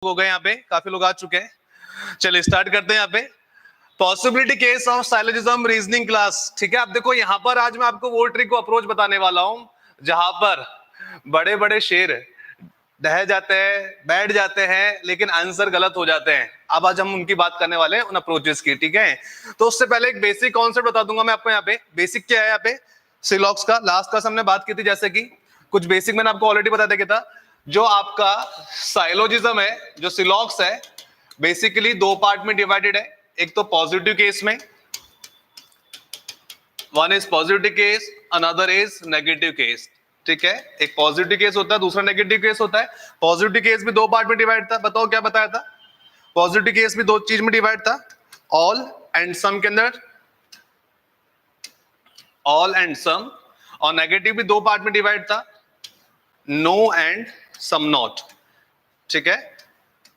हो गए, यहाँ पे काफी लोग आ चुके हैं। चलिए स्टार्ट करते हैं। यहाँ पे possibility case of syllogism reasoning class. ठीक है, अब देखो यहाँ पर आज मैं आपको वो ट्रिक को अप्रोच बताने वाला हूं जहां पर बड़े बड़े शेर रह जाते हैं, बैठ जाते हैं, लेकिन आंसर गलत हो जाते हैं। अब आज हम उनकी बात करने वाले हैं, उन अप्रोचेस की। ठीक है, तो उससे पहले एक बेसिक कॉन्सेप्ट बता दूंगा मैं आपको। यहाँ पे बेसिक क्या है, यहाँ पे सिलॉक्स का लास्ट क्लास हमने बात की थी, जैसे कि कुछ बेसिक मैंने आपको ऑलरेडी बता दिया था। जो आपका साइलोजिज्म है, जो सिलॉक्स है, बेसिकली दो पार्ट में डिवाइडेड है। एक तो पॉजिटिव केस में, one is positive case, another is negative case. ठीक है, एक पॉजिटिव केस होता है, दूसरा नेगेटिव केस होता है। पॉजिटिव केस भी दो पार्ट में डिवाइड था। बताओ क्या बताया था? पॉजिटिव केस भी दो चीज में डिवाइड था, ऑल एंड सम के अंदर, ऑल एंड सम। और नेगेटिव भी दो पार्ट में डिवाइड था, नो एंड सम नॉट। ठीक है,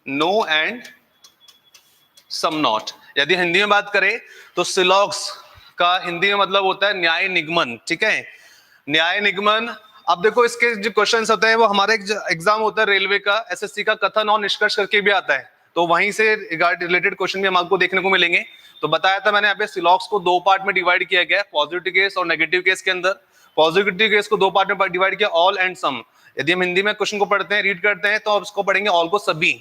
नो एंड सम नॉट। यदि हिंदी में बात करें तो सिलॉक्स का हिंदी में मतलब होता है न्याय निगमन। ठीक है, न्याय निगमन। अब देखो इसके जो क्वेश्चंस होते हैं वो हमारे एग्जाम होता है रेलवे का, एसएससी का कथन और निष्कर्ष करके भी आता है, तो वहीं से रिलेटेड क्वेश्चन भी हमको देखने को मिलेंगे। तो बताया था मैंने यहाँ पे सिलॉक्स को दो पार्ट में डिवाइड किया गया है, पॉजिटिव केस और नेगेटिव केस के अंदर। पॉजिटिव केस को दो पार्ट में डिवाइड किया, ऑल एंड सम। यदि हम हिंदी में क्वेश्चन को पढ़ते हैं, रीड करते हैं, तो अब इसको पढ़ेंगे ऑल को सभी,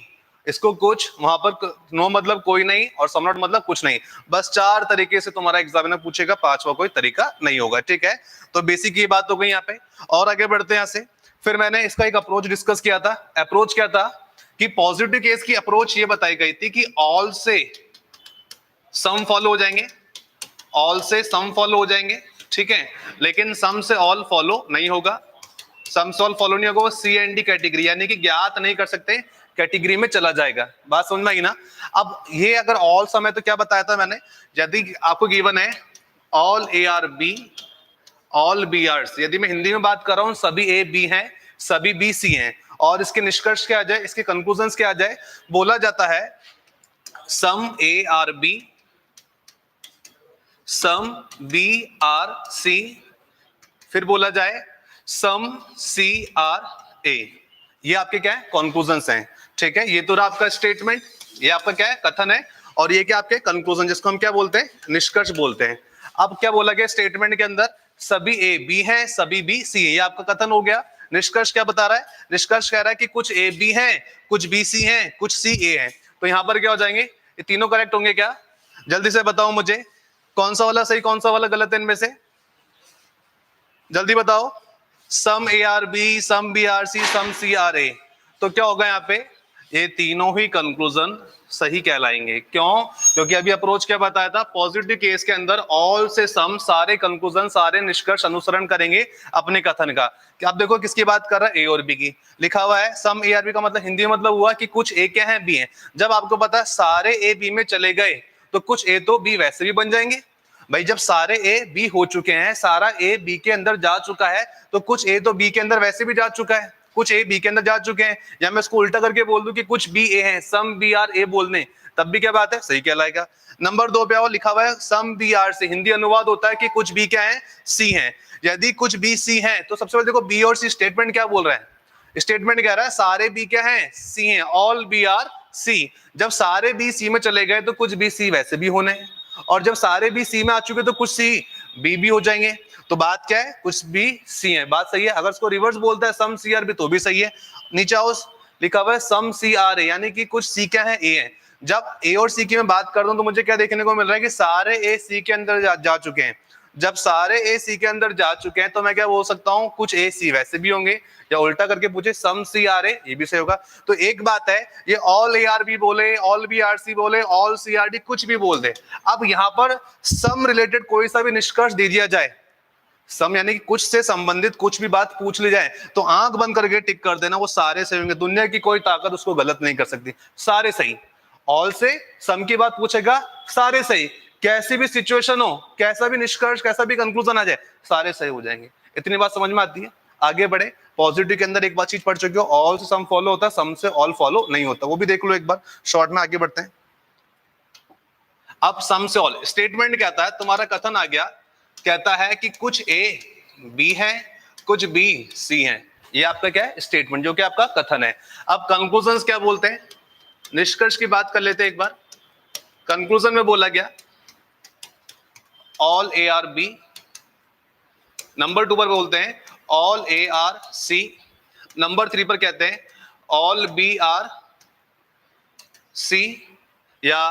इसको कुछ, वहां पर नो मतलब कोई नहीं, और सम नॉट मतलब कुछ नहीं। बस चार तरीके से तुम्हारा एग्जामिनर पूछेगा, पांचवा कोई तरीका नहीं होगा। ठीक है, तो बेसिक ये बात हो गई यहाँ पे। और आगे बढ़ते हैं यहाँ से। फिर मैंने इसका एक अप्रोच डिस्कस किया था। अप्रोच क्या था कि पॉजिटिव केस की अप्रोच ये बताई गई थी कि ऑल से सम फॉलो हो जाएंगे, ऑल से सम फॉलो हो जाएंगे। ठीक है, लेकिन सम से ऑल फॉलो नहीं होगा। सम से ऑल फॉलो नहीं होगा, वो सी एंड डी कैटेगरी यानी कि ज्ञात नहीं कर सकते कैटेगरी में चला जाएगा। बात समझ में आई ना? अब ये अगर ऑल सम है तो क्या बताया था मैंने, यदि आपको गिवन है all A are B, all B are C. यदि मैं हिंदी में बात कर रहा हूं, सभी ए बी हैं, सभी बी सी हैं, और इसके निष्कर्ष क्या आ जाए, इसके कंक्लूजन्स क्या आ जाए, बोला जाता है some A are B, some B are C, फिर बोला जाए सम सी आर ए। ये आपके क्या है, कंक्लूजन्स हैं। ठीक है, ये तो रहा आपका स्टेटमेंट, ये आपका क्या है, कथन है, और ये क्या आपके कंक्लूजन, जिसको हम क्या बोलते हैं, निष्कर्ष बोलते हैं। अब क्या बोला गया स्टेटमेंट के अंदर, सभी ए बी हैं, सभी बी सी है, ये आपका कथन हो गया। निष्कर्ष क्या बता रहा है? निष्कर्ष कह रहा है कि कुछ ए बी हैं, कुछ बी सी हैं, कुछ सी ए हैं। तो यहां पर क्या हो जाएंगे, ये तीनों करेक्ट होंगे क्या? जल्दी से बताओ मुझे, कौन सा वाला सही, कौन सा वाला गलत है इनमें से? जल्दी बताओ। Some A are B, some B are C, some C are A. तो क्या होगा यहाँ पे, ये तीनों ही कंक्लूजन सही कहलाएंगे। क्यों? क्योंकि अभी अप्रोच क्या बताया था, पॉजिटिव केस के अंदर ऑल से सम, सारे कंक्लूजन, सारे निष्कर्ष अनुसरण करेंगे अपने कथन का। कि आप देखो किसकी बात कर रहा है, ए और बी की। लिखा हुआ है सम ए आर बी का मतलब हिंदी में मतलब हुआ कि कुछ ए क्या है, बी है। जब आपको पता है सारे ए बी में चले गए तो कुछ ए तो बी वैसे भी बन जाएंगे। भाई जब सारे ए बी हो चुके हैं, सारा ए बी के अंदर जा चुका है, तो कुछ ए तो बी के अंदर वैसे भी जा चुका है, कुछ ए बी के अंदर जा चुके हैं। या मैं इसको उल्टा करके बोल दूं कि कुछ बी ए हैं, सम बी आर ए बोल दें, तब भी क्या बात है, सही कहलाएगा। नंबर 2 पे आओ, लिखा हुआ है some B are C. Hindi अनुवाद होता है कि कुछ बी क्या है, सी है। यदि कुछ बी सी है तो सबसे पहले देखो बी और सी स्टेटमेंट क्या बोल रहा है। स्टेटमेंट कह रहा है सारे बी क्या है, सी हैं, ऑल बी आर सी। जब सारे बी सी में चले गए तो कुछ बी सी वैसे भी होने हैं, और जब सारे बी सी में आ चुके तो कुछ सी बी भी हो जाएंगे। तो बात क्या है, कुछ बी सी है, बात सही है। अगर इसको रिवर्स बोलता है सम सी आर बी तो भी सही है। नीचे आओ, लिखा हुआ है सम सी आर ए, यानी कि कुछ सी क्या है, ए है। जब ए और सी की मैं बात कर दूं तो मुझे क्या देखने को मिल रहा है कि सारे ए सी के अंदर जा चुके हैं। जब सारे ए सी के अंदर जा चुके हैं तो मैं क्या बोल सकता हूं, कुछ ए सी वैसे भी होंगे। या उल्टा करके पूछे सम सी आर ए, ये भी सही होगा। तो एक बात है, ये ऑल ए आर बी बोले, ऑल बी आर सी बोले, ऑल सी आर डी कुछ भी बोल दे, अब यहां पर सम रिलेटेड कोई सा भी निष्कर्ष दे दिया जाए, सम यानी कि कुछ से संबंधित कुछ भी बात पूछ ली जाए, तो आंख बंद करके टिक कर देना, वो सारे सही होंगे। दुनिया की कोई ताकत उसको गलत नहीं कर सकती, सारे सही। ऑल से सम की बात पूछेगा, सारे सही। कैसी भी सिचुएशन हो, कैसा भी निष्कर्ष, कैसा भी कंक्लूजन आ जाए, सारे सही हो जाएंगे। इतनी बात समझ में आती है? आगे बढ़े। पॉजिटिव के अंदर एक बात चीज पढ़ चुके हो, ऑल से सम फॉलो होता है, सम से ऑल फॉलो नहीं होता, वो भी देख लो एक बार शॉर्ट में। आगे बढ़ते हैं। अब सम से ऑल स्टेटमेंट क्या आता है, तुम्हारा कथन आ गया, कहता है कि कुछ ए बी है, कुछ बी सी है। ये आपका क्या है, स्टेटमेंट, जो कि आपका कथन है। अब कंक्लूजन्स क्या बोलते हैं, निष्कर्ष की बात कर लेते हैं एक बार। कंक्लूजन में बोला गया all A are B. Number 2 पर बोलते हैं all A are C. Number 3 पर कहते हैं ऑल बी आर सी, या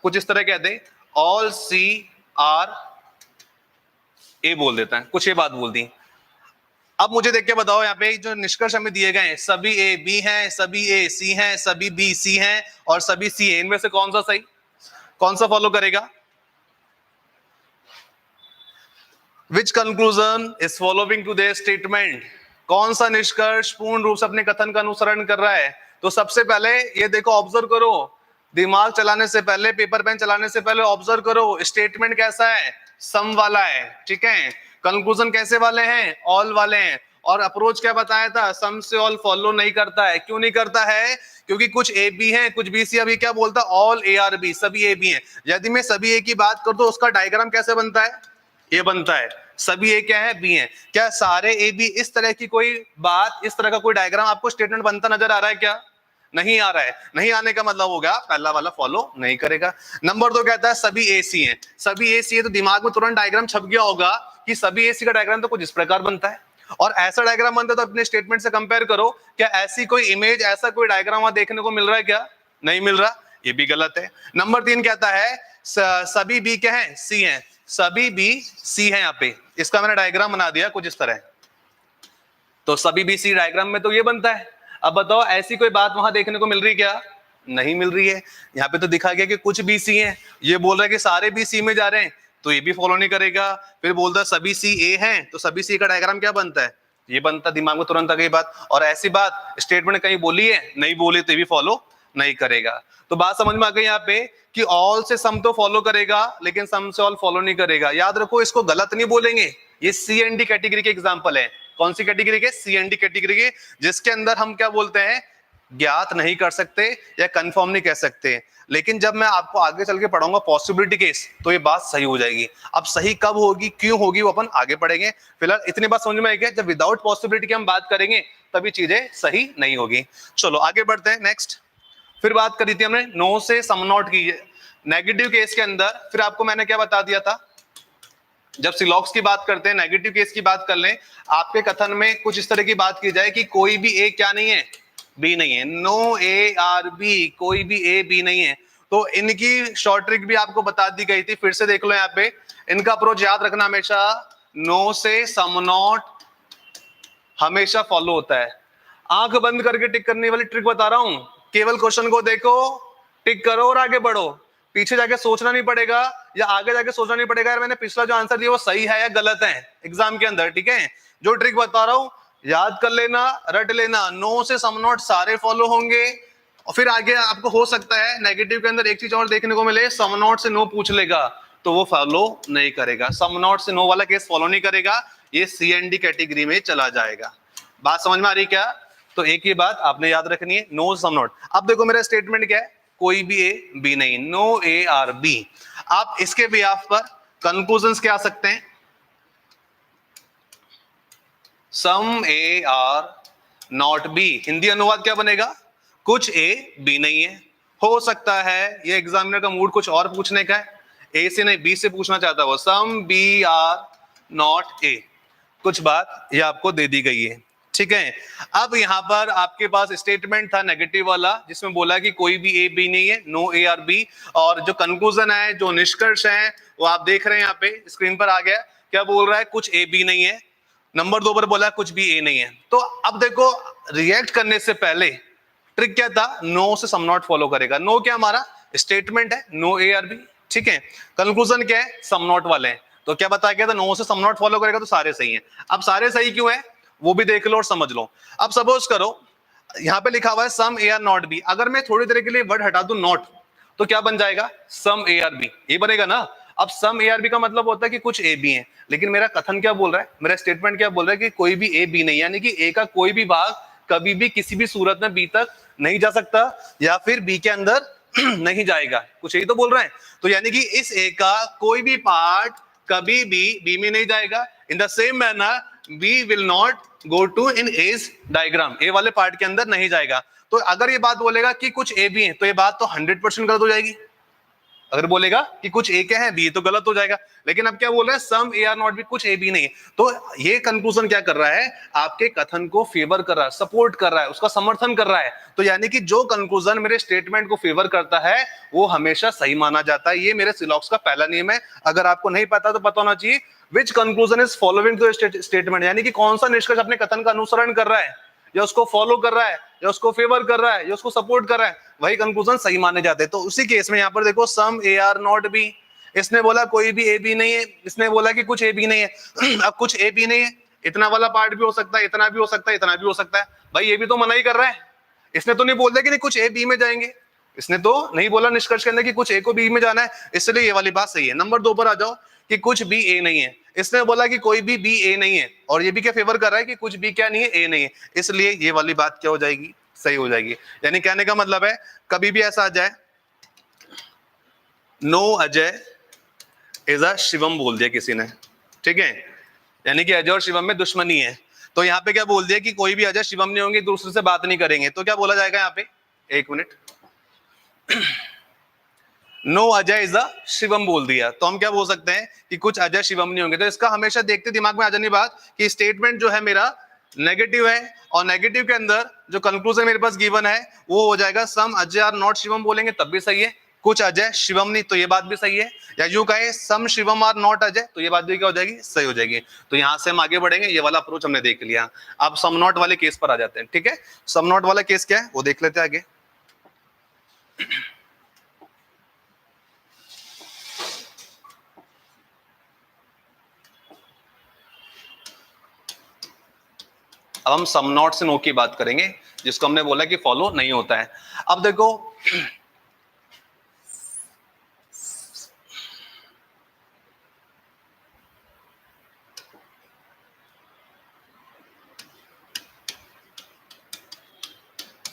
कुछ इस तरह कहते हैं ऑल सी आर ए बोल देता है, कुछ ये बात बोल दी। अब मुझे देख के बताओ, यहाँ पे जो निष्कर्ष हमें दिए गए हैं, सभी ए बी हैं, सभी ए सी हैं, सभी बी सी हैं और सभी सी है, इनमें से कौन सा सही, कौन सा फॉलो करेगा? Which conclusion is following to their statement? कौन सा निष्कर्ष पूर्ण रूप से अपने कथन का अनुसरण कर रहा है? तो सबसे पहले ये देखो, ऑब्जर्व करो, दिमाग चलाने से पहले, पेपर पेन चलाने से पहले ऑब्जर्व करो, स्टेटमेंट कैसा है? सम वाला है, ठीक है। कंक्लूजन कैसे वाले हैं? ऑल वाले हैं। और अप्रोच क्या बताया था? सम से ऑल फॉलो नहीं करता है। क्यों नहीं करता है? क्योंकि कुछ ए बी है, कुछ बी सी। अभी क्या बोलता? ऑल ए आर बी, सभी ए बी हैं। यदि मैं सभी ए की बात कर, तो उसका डायग्राम कैसे बनता है? ये बनता है सभी ए क्या है? बी है। क्या सारे ए बी? इस तरह की कोई बात, इस तरह का कोई डायग्राम आपको स्टेटमेंट बनता नजर आ रहा है क्या? नहीं आ रहा है। नहीं आने का मतलब होगा पहला वाला फॉलो नहीं करेगा। नंबर 2 कहता है सभी ए सी है। सभी ए सी है तो दिमाग में तुरंत डायग्राम छप गया होगा कि सभी ए सी का डायग्राम तो कुछ इस प्रकार बनता है, और ऐसा डायग्राम बनता है तो अपने स्टेटमेंट से कंपेयर करो, क्या ऐसी कोई इमेज, ऐसा कोई डायग्राम वहां देखने को मिल रहा है क्या? नहीं मिल रहा, ये भी गलत है। नंबर 3 कहता है सभी बी क्या है? सी है। सभी बी सी है। यहाँ पे इसका मैंने डायग्राम बना दिया कुछ इस तरह, तो सभी बी सी डायग्राम में तो ये बनता है। अब बताओ ऐसी कोई बात वहां देखने को मिल रही क्या? नहीं मिल रही है। यहाँ पे तो दिखा गया कि कुछ बी सी है, ये बोल रहा है कि सारे बी सी में जा रहे हैं, तो ये भी फॉलो नहीं करेगा। फिर बोलता है सभी सी ए हैं, तो सभी सी का डायग्राम क्या बनता है? ये बनता। दिमाग में तुरंत आ गई बात। और ऐसी बात स्टेटमेंट कहीं बोली है? नहीं बोली, तो ये भी फॉलो नहीं करेगा। तो बात समझ में आ गई यहाँ पे कि ऑल से सम तो फॉलो करेगा, लेकिन सम से ऑल फॉलो नहीं करेगा। याद रखो, इसको गलत नहीं बोलेंगे। ये सी एंड डी कैटेगरी के एग्जांपल है। कौन सी कैटेगरी के? सी एंड डी कैटेगरी के, जिसके अंदर हम क्या बोलते हैं? ज्ञात नहीं कर सकते या कंफर्म नहीं कह सकते। लेकिन जब मैं आपको आगे चल के पढ़ाऊंगा पॉसिबिलिटी केस, तो ये बात सही हो जाएगी। अब सही कब होगी, क्यों होगी, वो अपन आगे पढ़ेंगे। फिलहाल इतनी बात समझ में आई क्या? जब विदाउट पॉसिबिलिटी की हम बात करेंगे तभी चीजें सही नहीं होगी। चलो आगे बढ़ते हैं। नेक्स्ट फिर बात करी थी हमने नो से सम नॉट की, नेगेटिव केस के अंदर। फिर आपको मैंने क्या बता दिया था? जब सिलॉक्स की बात करते हैं, नेगेटिव केस की बात कर लें, आपके कथन में कुछ इस तरह की बात की जाए कि कोई भी ए क्या नहीं है? बी नहीं है। नो ए आर बी, कोई भी ए बी नहीं है। तो इनकी शॉर्ट ट्रिक भी आपको बता दी गई थी, फिर से देख लो। यहाँ पे इनका अप्रोच याद रखना हमेशा, नो से सम नॉट हमेशा फॉलो होता है। आंख बंद करके टिक करने वाली ट्रिक बता रहा हूं। केवल क्वेश्चन को देखो, टिक करो और आगे बढ़ो। पीछे जाके सोचना नहीं पड़ेगा, या आगे जाके सोचना नहीं पड़ेगा यार मैंने पिछला जो आंसर दिया वो सही है या गलत है एग्जाम के अंदर, ठीक है। जो ट्रिक बता रहा हूं याद कर लेना, रट लेना। नो से सम नॉट सारे फॉलो होंगे, और फिर आगे आपको हो सकता है नेगेटिव के अंदर एक चीज और देखने को मिले, सम नॉट से नो पूछ लेगा तो वो फॉलो नहीं करेगा। सम नॉट से नो वाला केस फॉलो नहीं करेगा, ये सी एंड डी कैटेगरी में चला जाएगा। बात समझ में आ रही क्या? तो एक ही बात आपने याद रखनी है, नो सम नॉट। अब देखो मेरा स्टेटमेंट क्या है? कोई भी ए बी नहीं, नो ए आर बी। आप इसके बिहाफ पर कंक्लूजन्स क्या आ सकते हैं? Some A are not B. Hindi अनुवाद क्या बनेगा? कुछ ए बी नहीं है। हो सकता है ये एग्जामिनर का मूड कुछ और पूछने का है, ए से नहीं बी से पूछना चाहता हो, some B are not A. कुछ बात ये आपको दे दी गई है, ठीक है। अब यहां पर आपके पास स्टेटमेंट था नेगेटिव वाला, जिसमें बोला कि कोई भी ए बी नहीं है, नो ए आर बी। और जो कंक्लूजन है, जो निष्कर्ष है, वो आप देख रहे हैं यहाँ पे स्क्रीन पर आ गया। क्या बोल रहा है? कुछ ए बी नहीं है। नंबर 2 पर बोला कुछ भी ए नहीं है। तो अब देखो, रिएक्ट करने से पहले ट्रिक क्या था? नो से सम नॉट फॉलो करेगा। नो क्या हमारा स्टेटमेंट है, नो ए आर बी, ठीक है। कंक्लूजन क्या है? सम नॉट वाले हैं। तो क्या बताया गया था? नो से सम नॉट फॉलो करेगा तो सारे सही हैं। अब सारे सही क्यों है वो भी देख लो और समझ लो। अब सपोज करो यहां पे लिखा हुआ है some A are not B, अगर मैं थोड़ी देर के लिए वर्ड हटा दूं नॉट, तो क्या बन जाएगा? सम ए आर बी, ये बनेगा ना। अब सम ए आर बी का मतलब होता है कि कुछ ए बी है, लेकिन मेरा कथन क्या बोल रहा है, मेरा स्टेटमेंट क्या बोल रहा है कि कोई भी ए बी नहीं, यानी कि ए का कोई भी भाग कभी भी किसी भी सूरत में बी तक नहीं जा सकता, या फिर बी के अंदर नहीं जाएगा, कुछ यही तो बोल रहा है। तो यानी कि इस ए का कोई भी पार्ट कभी भी बी में नहीं जाएगा। In the same manner B will not go to in as diagram, A वाले पार्ट के अंदर नहीं जाएगा। तो अगर ये बात बोलेगा कि कुछ ए भी है तो ये बात तो 100% गलत हो जाएगी। अगर बोलेगा कि कुछ ए क्या है बी तो गलत हो जाएगा। लेकिन अब क्या बोल रहा है, some A are not B, कुछ ए बी नहीं है। तो ये कंक्लूजन क्या कर रहा है, आपके कथन को फेवर कर रहा है, सपोर्ट कर रहा है, उसका समर्थन कर रहा है। तो यानी कि जो कंक्लूजन मेरे स्टेटमेंट को फेवर करता है वो हमेशा सही माना जाता है। ये मेरे सिलॉक्स का पहला नियम है। अगर आपको नहीं पता तो पता होना चाहिए, which conclusion is following to statement, यानी कि कौन सा निष्कर्ष अपने कथन का अनुसरण कर रहा है, या उसको फॉलो कर रहा है, या उसको फेवर कर रहा है, या उसको सपोर्ट कर रहा है, वही कंक्लूजन सही माने जाते हैं। तो उसी केस में यहाँ पर देखो, सम ए आर नॉट बी, इसने बोला कोई भी ए बी नहीं है, इसने बोला कि कुछ ए बी नहीं है। अब कुछ ए बी नहीं है, इतना वाला पार्ट भी हो सकता है, इतना भी हो सकता है, इतना भी हो सकता है। भाई ये भी तो मना ही कर रहा है। इसने तो नहीं बोल दिया कि नहीं कुछ ए बी में जाएंगे, इसने तो नहीं बोला निष्कर्ष के अंदर कि कुछ ए को बी में जाना है, इसलिए ये वाली बात सही है। नंबर 2 पर आ जाओ कि कुछ बी ए नहीं है, इसने बोला कि कोई भी बी ए नहीं है, और ये भी क्या फेवर कर रहा है कि कुछ बी क्या नहीं है, ए नहीं है, इसलिए ये वाली बात क्या हो जाएगी, सही हो जाएगी। यानी कहने का मतलब है, कभी भी ऐसा आ जाए, no Ajay is a Shivam बोल दिया किसी ने, ठीक है, यानी कि अजय और शिवम में दुश्मनी है, तो यहाँ पे क्या बोल दिया कि कोई भी अजय शिवम नहीं होंगे, दूसरे से बात नहीं करेंगे, तो क्या बोला जाएगा यहाँ पे, एक minute, no Ajay is a Shivam बोल दिया, तो हम क्या बोल सकते हैं कि कुछ अजय शिवम नहीं होंगे। तो इसका हमेशा देखते दिमाग में आ जाने बात कि स्टेटमेंट जो है मेरा नेगेटिव है, और नेगेटिव के अंदर जो कंक्लूजन मेरे पास गिवन है वो हो जाएगा सम अजय आर नॉट शिवम, बोलेंगे तब भी सही है, कुछ अजय शिवम नहीं तो ये बात भी सही है, या यूं कहे सम शिवम आर नॉट अजय, तो ये बात भी क्या हो जाएगी, सही हो जाएगी। तो यहां से हम आगे बढ़ेंगे, ये वाला अप्रोच हमने देख लिया। अब सम नॉट वाले केस पर आ जाते हैं, ठीक है। सम नॉट वाला केस क्या है वो देख लेते हैं आगे। अब हम सम नॉट से नो की बात करेंगे, जिसको हमने बोला कि फॉलो नहीं होता है। अब देखो,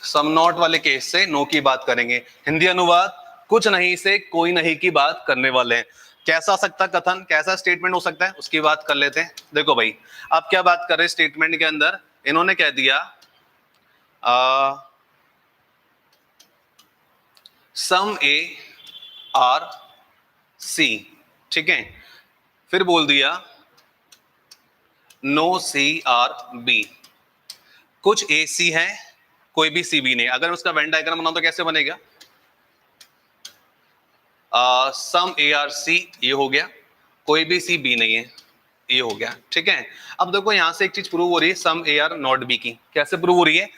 सम नॉट वाले केस से नो की बात करेंगे। हिंदी अनुवाद, कुछ नहीं से कोई नहीं की बात करने वाले हैं। कैसा सकता कथन, कैसा स्टेटमेंट हो सकता है, उसकी बात कर लेते हैं। देखो भाई, अब क्या बात कर रहे हैं स्टेटमेंट के अंदर, इन्होंने कह दिया सम ए आर सी, ठीक है, फिर बोल दिया नो सी आर बी, कुछ ए सी है कोई भी सी बी नहीं। अगर मैं उसका वेन डायग्राम बनाऊं तो कैसे बनेगा, सम ए आर सी ये हो गया, कोई भी सी बी नहीं है ये हो गया, ठीक है। अब देखो यहां से एक चीज प्रूव हो रही है some A are not B की। कैसे प्रूव हो रही है,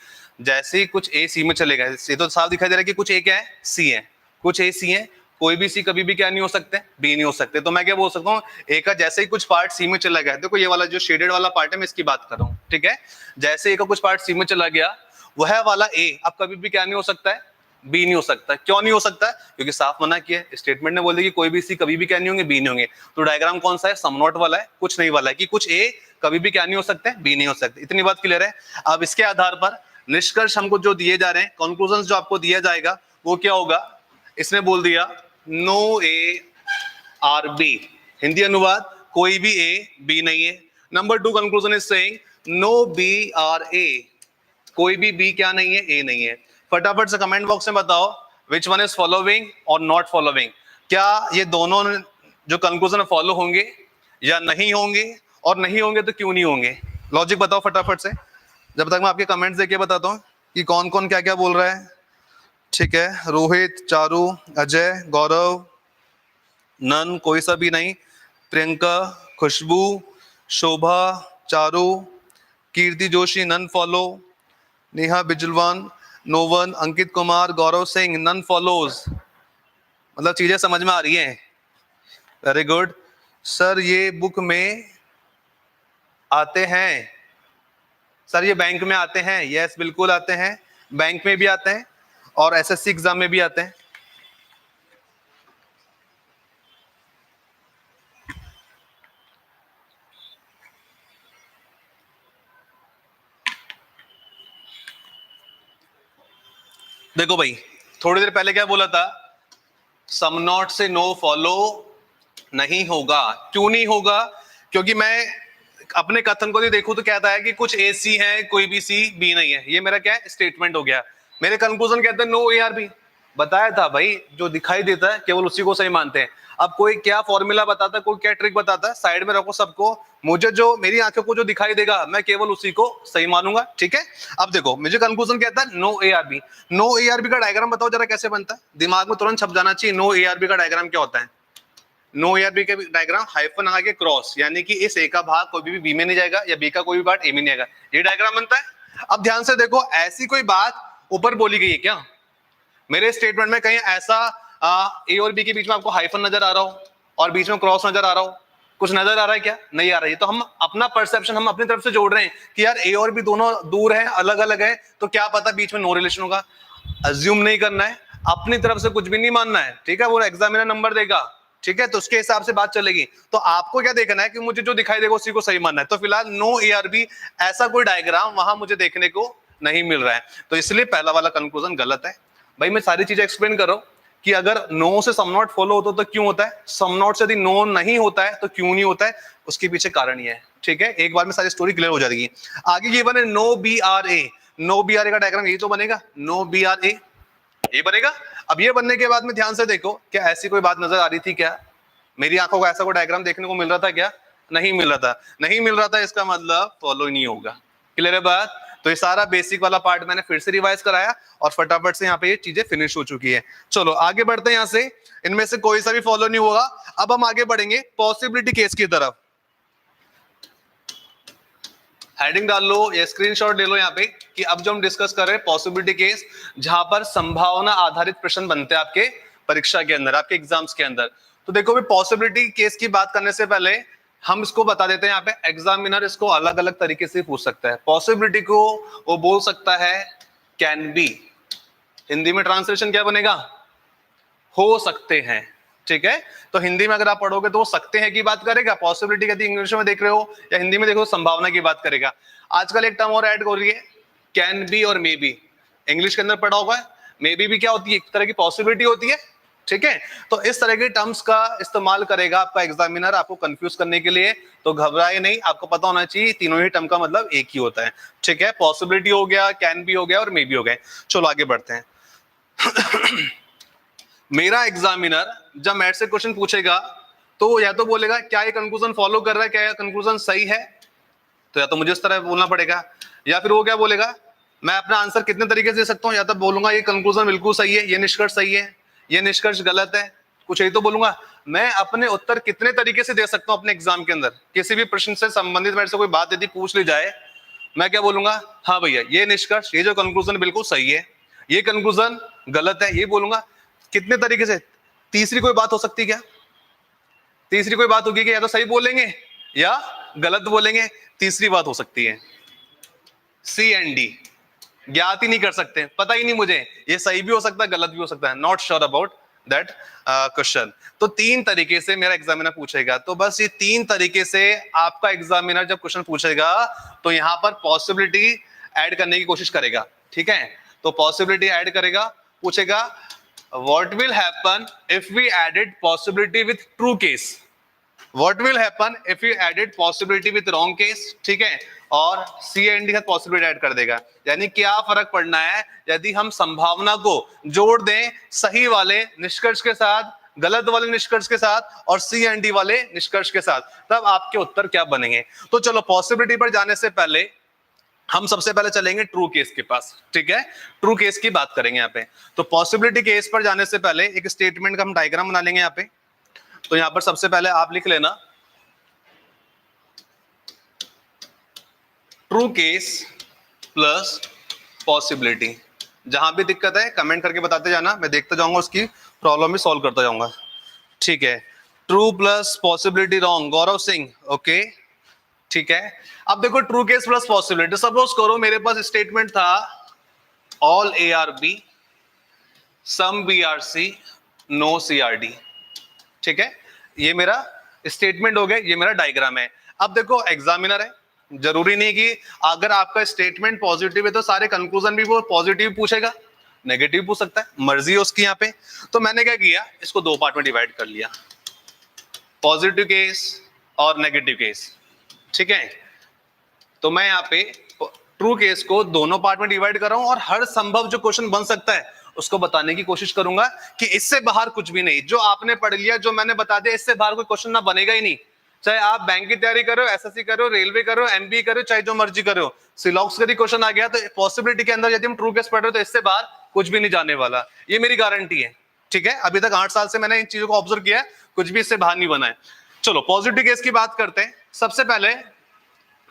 जैसे ही कुछ ए सी में चलेगा, ये तो साफ दिखाई दे रहा है कि कुछ ए क्या है, सी है, कुछ ए सी है, कोई भी सी कभी भी क्या नहीं हो सकते, बी नहीं हो सकते। तो मैं क्या बोल सकता हूँ, ए का जैसे ही कुछ पार्ट सी में चला गया, देखो ये वाला जो शेडेड वाला पार्ट है मैं इसकी बात कर रहा हूँ, ठीक है, जैसे ए का कुछ पार्ट सी में चला गया, वह वाला ए अब कभी भी क्या नहीं हो सकता है, बी नहीं हो सकता। क्यों नहीं हो सकता, क्योंकि साफ मना किया है, स्टेटमेंट ने बोल दिया कि कोई भी सी कभी भी क्या नहीं होंगे, बी नहीं होंगे। तो डायग्राम कौन सा है, सम नॉट वाला है, कुछ नहीं वाला है, कि कुछ ए कभी भी क्या नहीं हो सकते, बी नहीं हो सकते। इतनी बात क्लियर है। अब इसके आधार पर निष्कर्ष हमको जो दिए जा रहे हैं, कंक्लूजन जो आपको दिया जाएगा वो क्या होगा, इसने बोल दिया no A are B, Hindi अनुवाद कोई भी ए बी नहीं है। Number 2 conclusion is saying no B are A, कोई भी बी क्या नहीं है, ए नहीं है। फटाफट से कमेंट बॉक्स में बताओ विच वन इज फॉलोइंग और नॉट फॉलोइंग, क्या ये दोनों जो कंक्लूजन फॉलो होंगे या नहीं होंगे, और नहीं होंगे तो क्यों नहीं होंगे। लॉजिक बताओ फटाफट से, जब तक मैं आपके कमेंट्स देख के बताता हूँ कि कौन कौन क्या क्या बोल रहा है, ठीक है। रोहित, चारू, अजय, गौरव, नन कोई सा भी नहीं, प्रियंका, खुशबू, शोभा, चारू, कीर्ति जोशी नन फॉलो, नेहा बिजलवान, नोवन, अंकित कुमार, गौरव सिंह नन फॉलोज। मतलब चीजें समझ में आ रही हैं, वेरी गुड। सर ये बुक में आते हैं, सर ये बैंक में आते हैं, यस बिल्कुल आते हैं, बैंक में भी आते हैं और एसएससी एग्जाम में भी आते हैं। देखो भाई, थोड़ी देर पहले क्या बोला था, सम नॉट से नो फॉलो नहीं होगा। क्यों नहीं होगा, क्योंकि मैं अपने कथन को भी देखूं तो कहता है कि कुछ ए सी है, कोई भी सी बी नहीं है। ये मेरा क्या है, स्टेटमेंट हो गया। मेरे कंक्लूजन कहते हैं नो ए आर बी। बताया था भाई, जो दिखाई देता है केवल उसी को सही मानते हैं। अब कोई क्या फॉर्मूला बताता है, कोई क्या ट्रिक बताता है, साइड में रखो सबको। मुझे जो, मेरी आंखों को जो दिखाई देगा मैं केवल उसी को सही मानूंगा, ठीक है। अब देखो मुझे कंक्लूजन कहता है no A are B. No A are B का डायग्राम बताओ जरा कैसे बनता है, दिमाग में तुरंत छप जाना चाहिए। नो ए आर बी का डायग्राम क्या होता है? नो ए आर बी का डायग्राम हाइफन आगे क्रॉस, यानी कि इस ए का भाग कोई भी बी में नहीं जाएगा या बी का कोई भी पार्ट ए में नहीं आएगा, ये डायग्राम बनता है। अब ध्यान से देखो, ऐसी कोई बात ऊपर बोली गई है क्या मेरे स्टेटमेंट में? कहीं ऐसा ए और बी के बीच में आपको हाइफन नजर आ रहा हो और बीच में क्रॉस नजर आ रहा हो? कुछ नजर आ रहा है क्या? नहीं आ रहा है। तो हम अपना परसेप्शन हम अपनी तरफ से जोड़ रहे हैं कि यार ए और बी दोनों दूर हैं, अलग अलग है, तो क्या पता बीच में नो रिलेशन होगा। अज्यूम नहीं करना है, अपनी तरफ से कुछ भी नहीं मानना है, ठीक है। वो एग्जामिनर नंबर देगा, ठीक है, तो उसके हिसाब से बात चलेगी। तो आपको क्या देखना है कि मुझे जो दिखाई देगा उसी को सही मानना है। तो फिलहाल नो ए आर बी ऐसा कोई डायग्राम वहां मुझे देखने को नहीं मिल रहा है, तो इसलिए पहला वाला कंक्लूजन गलत है। भाई मैं सारी चीजें एक्सप्लेन कर रहा हूं कि अगर नो से सम नॉट फॉलो होता तो क्यों होता है, सम नॉट से यदि नो नहीं होता है तो क्यों नहीं होता है, उसके पीछे कारण ये है, ठीक है। एक बार में सारी स्टोरी क्लियर हो जाएगी। आगे ये बने no B are A. No B are A का डायग्राम यही तो बनेगा, नो बी आर ए, ये बनेगा। अब ये बनने के बाद में ध्यान से देखो, क्या ऐसी कोई बात नजर आ रही थी क्या? मेरी आंखों को ऐसा कोई डायग्राम देखने को मिल रहा था क्या? नहीं मिल रहा था। नहीं मिल रहा था इसका मतलब फॉलो नहीं होगा। क्लियर है बात? तो ये सारा बेसिक वाला पार्ट मैंने फिर से रिवाइज कराया और फटाफट से यहाँ पे ये चीजें फिनिश हो चुकी है। चलो आगे बढ़ते हैं यहाँ से। इनमें से कोई सा भी फॉलो नहीं होगा। अब हम आगे बढ़ेंगे पॉसिबिलिटी केस की तरफ। हेडिंग डाल लो या स्क्रीनशॉट ले लो यहाँ पे कि अब जो हम डिस्कस कर रहे हैं पॉसिबिलिटी केस, जहां पर संभावना आधारित प्रश्न बनते हैं आपके परीक्षा के अंदर, आपके एग्जाम्स के अंदर। तो देखो भी पॉसिबिलिटी केस की बात करने से पहले हम इसको बता देते हैं, यहाँ पे एग्जामिनर इसको अलग अलग तरीके से पूछ सकता है। पॉसिबिलिटी को वो बोल सकता है कैन बी, हिंदी में ट्रांसलेशन क्या बनेगा? हो सकते हैं, ठीक है। तो हिंदी में अगर आप पढ़ोगे तो वो सकते हैं की बात करेगा, पॉसिबिलिटी यदि इंग्लिश में देख रहे हो या हिंदी में देखो संभावना की बात करेगा। आजकल एक टर्म और ऐड हो रही है, कैन बी और मे बी। इंग्लिश के अंदर पढ़ा होगा, मे बी भी क्या होती है? एक तरह की पॉसिबिलिटी होती है, ठीक है। तो इस तरह के टर्म्स का इस्तेमाल करेगा आपका एग्जामिनर आपको कंफ्यूज करने के लिए। तो घबराए नहीं, आपको पता होना चाहिए तीनों ही टर्म का मतलब एक ही होता है, ठीक है। पॉसिबिलिटी हो गया, कैन बी हो गया और मे बी हो गए। चलो आगे बढ़ते हैं। मेरा एग्जामिनर जब मैथ से क्वेश्चन पूछेगा तो या तो बोलेगा क्या ये कंक्लूजन फॉलो कर रहा है, क्या ये कंक्लूजन सही है, तो या तो मुझे इस तरह बोलना पड़ेगा, या फिर वो क्या बोलेगा, मैं अपना आंसर कितने तरीके से दे सकता हूँ, या तो बोलूंगा ये कंक्लूजन बिल्कुल सही है, ये निष्कर्ष सही है, ये निष्कर्ष गलत है, कुछ यही तो बोलूंगा। मैं अपने उत्तर कितने तरीके से दे सकता हूँ अपने एग्जाम के अंदर, किसी भी प्रश्न से संबंधित मेरे से कोई बात यदि पूछ ली जाए, मैं क्या बोलूंगा, हाँ भैया ये निष्कर्ष, ये जो कंक्लूजन बिल्कुल सही है, ये कंक्लूजन गलत है, ये बोलूंगा। कितने तरीके से? तीसरी कोई बात हो सकती क्या? तीसरी कोई बात होगी कि या तो सही बोलेंगे या गलत बोलेंगे, तीसरी बात हो सकती है सी एंड डी, ज्ञात ही नहीं कर सकते, पता ही नहीं मुझे, ये सही भी हो सकता है गलत भी हो सकता है, not sure about that question. तो तीन तरीके से मेरा एग्जामिनर पूछेगा। तो बस ये तीन तरीके से आपका एग्जामिनर जब क्वेश्चन पूछेगा तो यहां पर पॉसिबिलिटी ऐड करने की कोशिश करेगा, ठीक है। तो पॉसिबिलिटी ऐड करेगा, पूछेगा what will happen if we added possibility with true case, what will happen if we added possibility with wrong case, ठीक है। और सी एंड डी का पॉसिबिलिटी ऐड कर देगा, यानी क्या फर्क पड़ना है यदि हम संभावना को जोड़ दें सही वाले निष्कर्ष के साथ, गलत वाले निष्कर्ष के साथ और सी एंड डी वाले निष्कर्ष के साथ, तब आपके उत्तर क्या बनेंगे। तो चलो पॉसिबिलिटी पर जाने से पहले हम सबसे पहले चलेंगे ट्रू केस के पास, ठीक है। ट्रू केस की बात करेंगे यहाँ पे। तो पॉसिबिलिटी केस पर जाने से पहले एक स्टेटमेंट का हम डायग्राम बना लेंगे यहाँ पे। तो यहाँ पर सबसे पहले आप लिख लेना ट्रू केस प्लस पॉसिबिलिटी। जहां भी दिक्कत है कमेंट करके बताते जाना, मैं देखता जाऊंगा, उसकी प्रॉब्लम भी सॉल्व करता जाऊंगा, ठीक है। True plus possibility wrong, Gaurav Singh, okay, ठीक है। अब देखो true case plus possibility, suppose करो मेरे पास स्टेटमेंट था all A are B, some B are C, no C are D, ठीक है। ये मेरा स्टेटमेंट हो गया, ये मेरा डायग्राम है। अब देखो एग्जामिनर है, जरूरी नहीं कि अगर आपका स्टेटमेंट पॉजिटिव है तो सारे कंक्लूजन भी वो पॉजिटिव पूछेगा, नेगेटिव पूछ सकता है, मर्जी है उसकी यहाँ पे। तो मैंने क्या किया, इसको दो पार्ट में डिवाइड कर लिया, पॉजिटिव केस और नेगेटिव केस, ठीक है, तो मैं यहाँ पे ट्रू केस को दोनों पार्ट में डिवाइड कर रहा हूं और हर संभव जो क्वेश्चन बन सकता है उसको बताने की कोशिश करूंगा कि इससे बाहर कुछ भी नहीं। जो आपने पढ़ लिया, जो मैंने बता दिया, इससे बाहर कोई क्वेश्चन ना बनेगा ही नहीं। चाहे आप बैंक की तैयारी करो, एसएससी करो, रेलवे करो, एमबीए करो, चाहे जो मर्जी करो, सिलॉक्स का क्वेश्चन आ गया तो पॉसिबिलिटी के अंदर यदि हम ट्रू केस पढ़ रहे हो तो इससे बाहर कुछ भी नहीं जाने वाला, ये मेरी गारंटी है। ठीक है, अभी तक 8 साल से मैंने इन चीजों को ऑब्जर्व किया है, कुछ भी इससे बाहर नहीं बना है। चलो पॉजिटिव केस की बात करते हैं। सबसे पहले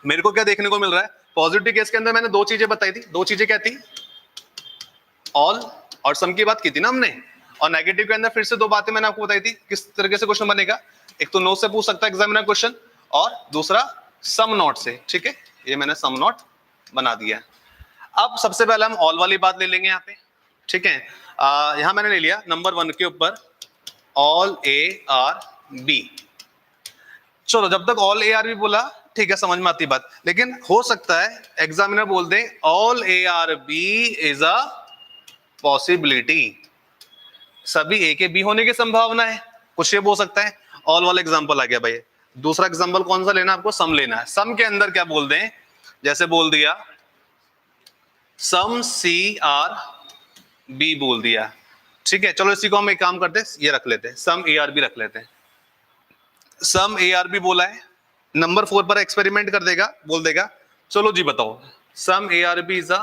मेरे को क्या देखने को मिल रहा है, पॉजिटिव केस के अंदर मैंने दो चीजें बताई थी। दो चीजें क्या थी, ऑल और सम की बात की थी ना हमने, और नेगेटिव के अंदर फिर से दो बातें मैंने आपको बताई थी किस तरीके से क्वेश्चन बनेगा। एक तो नो से पूछ सकता है एग्जामिनर क्वेश्चन, और दूसरा सम नॉट से। ठीक है, ये मैंने सम नॉट बना दिया। अब सबसे पहले हम ऑल वाली बात ले लेंगे यहाँ पे। ठीक है, यहां मैंने ले लिया नंबर 1 के ऊपर ऑल ए आर बी। चलो जब तक ऑल ए आर बी बोला ठीक है, समझ में आती बात, लेकिन हो सकता है एग्जामिनर बोल दे all A are B is a possibility, सभी ए के बी होने की संभावना है, कुछ ये बोल सकता है। ऑल वाला एग्जांपल आ गया भाई। दूसरा एग्जांपल कौन सा लेना है आपको, सम लेना है। सम के अंदर क्या बोल दें, जैसे बोल दिया सम सी आर बी बोल दिया। ठीक है, चलो इसी को हम एक काम करते हैं, ये रख लेते हैं, सम ए आर बी रख लेते हैं। सम ए आर बी बोला है, नंबर 4 पर एक्सपेरिमेंट कर देगा, बोल देगा चलो जी बताओ some A are B is a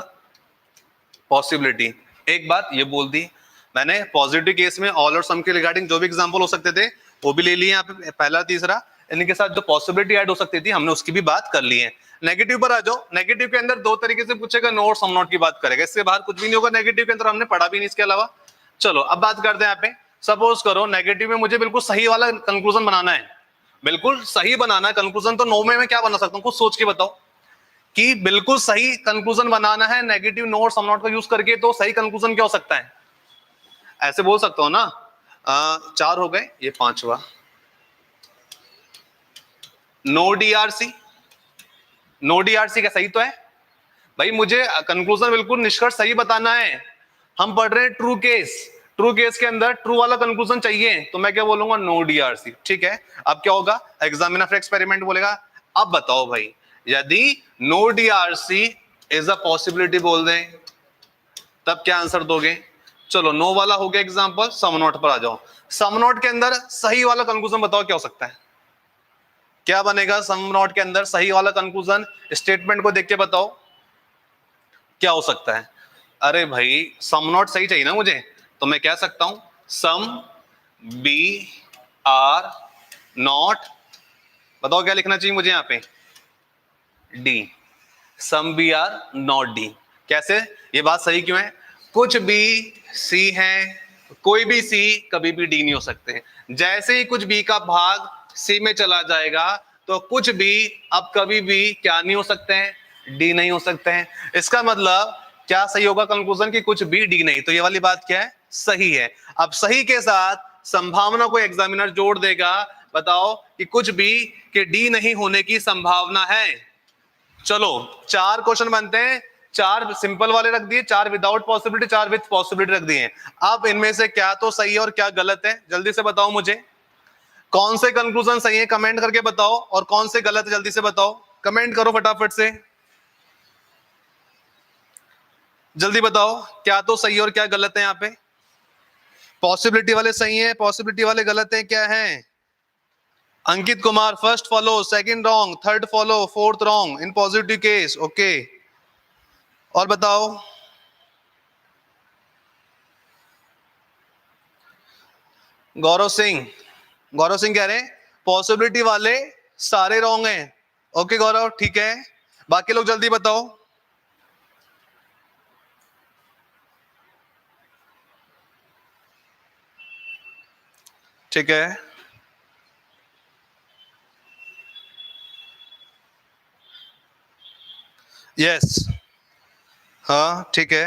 possibility. एक बात ये बोल दी मैंने, पॉजिटिव केस में ऑल और सम के रिगार्डिंग जो भी एग्जांपल हो सकते थे वो भी ले लिए यहाँ पे, पहला तीसरा। इनके साथ जो पॉसिबिलिटी ऐड हो सकती थी हमने उसकी भी बात कर ली है। नेगेटिव पर आ जाओ। नेगेटिव के अंदर दो तरीके से पूछेगा, नो और सम नॉट की बात करेगा, इससे बाहर कुछ भी नहीं होगा। नेगेटिव के अंदर हमने पढ़ा भी नहीं इसके अलावा। चलो अब बात करते हैं यहाँ पे। सपोज करो नेगेटिव में मुझे बिल्कुल सही वाला कंक्लूजन बनाना है, बिल्कुल सही बनाना है कंक्लूजन। तो नो में मैं क्या बना सकता हूँ, कुछ सोच के बताओ कि बिल्कुल सही कंक्लूजन बनाना है नेगेटिव, नो और सम नॉट का यूज करके। तो सही कंक्लूजन क्या हो सकता है, ऐसे बोल सकता हूं ना, 4 हो गए, ये 5वां। नो डीआरसी, नो डीआरसी क्या सही तो है भाई, मुझे कंक्लूजन बिल्कुल निष्कर्ष सही बताना है। हम पढ़ रहे हैं ट्रू केस, ट्रू केस के अंदर ट्रू वाला कंक्लूजन चाहिए, तो मैं क्या बोलूंगा, नो डीआरसी। ठीक है, अब क्या होगा, एग्जामिनर फिर एक्सपेरिमेंट बोलेगा, अब बताओ भाई यदि no D are C is a possibility बोल दें तब क्या आंसर दोगे। चलो नो वाला हो गया एग्जांपल, सम नॉट पर आ जाओ। सम नॉट के अंदर सही वाला कंक्लूजन बताओ क्या हो सकता है, क्या बनेगा सम नॉट के अंदर सही वाला कंक्लूजन, स्टेटमेंट को देख के बताओ क्या हो सकता है। अरे भाई सम नॉट सही चाहिए ना मुझे, तो मैं कह सकता हूं सम बी आर नॉट, बताओ क्या लिखना चाहिए मुझे यहां पे, D. Some B are not D. कैसे, ये बात सही क्यों है, कुछ भी सी है, कोई भी सी कभी भी डी नहीं हो सकते। जैसे ही कुछ बी का भाग सी में चला जाएगा तो कुछ भी अब कभी भी क्या नहीं हो सकते हैं, डी नहीं हो सकते हैं। इसका मतलब क्या सही होगा कंक्लूजन की, कुछ भी डी नहीं। तो ये वाली बात क्या है, सही है। अब सही के साथ संभावना को एग्जामिनर जोड़ देगा, बताओ कि कुछ भी के डी नहीं होने की संभावना है। चलो 4 क्वेश्चन बनते हैं, 4 सिंपल वाले रख दिए, 4 विदाउट पॉसिबिलिटी, 4 विद पॉसिबिलिटी रख दिए। अब इनमें से क्या तो सही है और क्या गलत है, जल्दी से बताओ मुझे। कौन से कंक्लूजन सही है कमेंट करके बताओ, और कौन से गलत है जल्दी से बताओ, कमेंट करो फटाफट से, जल्दी बताओ क्या तो सही है और क्या गलत है। यहाँ पे पॉसिबिलिटी वाले सही है, पॉसिबिलिटी वाले गलत है, क्या है। Ankit Kumar first follow, second wrong, third follow, fourth wrong in positive case. Okay, और बताओ। गौरव सिंह, गौरव सिंह कह रहे हैं पॉसिबिलिटी वाले सारे रॉन्ग हैं। ओके गौरव, ठीक है, बाकी लोग जल्दी बताओ। ठीक है, यस, हाँ ठीक है।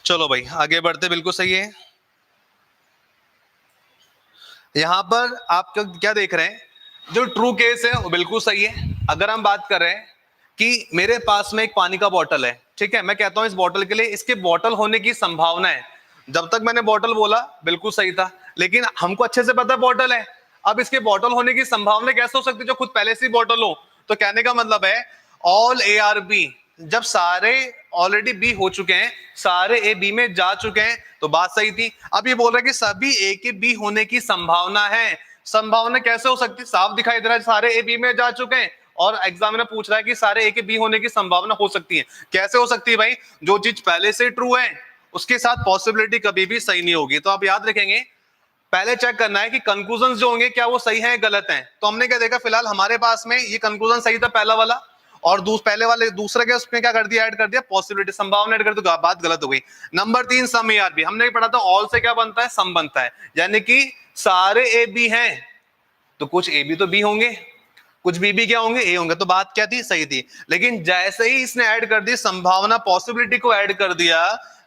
चलो भाई आगे बढ़ते, बिल्कुल सही है। यहां पर आप क्या देख रहे हैं, जो ट्रू केस है वो बिल्कुल सही है। अगर हम बात कर रहे हैं कि मेरे पास में एक पानी का बॉटल है, ठीक है, मैं कहता हूं इस बॉटल के लिए इसके बॉटल होने की संभावना है। जब तक मैंने बॉटल बोला बिल्कुल सही था, लेकिन हमको अच्छे से पता है बॉटल है। अब इसके बॉटल होने की संभावना कैसे हो सकती है जो खुद पहले से ही बॉटल हो? तो कहने का मतलब है ऑल ए आर बी, जब सारे ऑलरेडी बी हो चुके हैं, सारे ए बी में जा चुके हैं, तो बात सही थी। अब ये बोल रहा है कि सभी ए के बी होने की संभावना है। संभावना कैसे हो सकती है? साफ दिखाई दे रहा है सारे ए बी में जा चुके हैं, और एग्जामिनर पूछ रहा है कि सारे ए के बी होने की संभावना हो सकती है। कैसे हो सकती है भाई? जो चीज पहले से ट्रू है उसके साथ पॉसिबिलिटी कभी भी सही नहीं होगी। तो आप याद रखेंगे, पहले चेक करना है कि कंक्लूजन जो होंगे क्या वो सही है गलत है। तो हमने क्या देखा, फिलहाल हमारे पास में ये कंक्लूजन सही था पहला वाला, और पहले वाले दूसरा क्या उसमें क्या कर दिया, ऐड कर दिया पॉसिबिलिटी, संभावना ऐड कर दी, तो बात गलत हो गई। Number 3 some A are B, हमने पढ़ा था ऑल से क्या बनता है, सम बनता है, यानी कि सारे ए बी हैं तो कुछ ए बी तो बी होंगे, कुछ बी बी क्या होंगे, ए होंगे। तो बात क्या थी, सही थी। लेकिन जैसे ही इसने ऐड कर दी संभावना, पॉसिबिलिटी को ऐड कर दिया,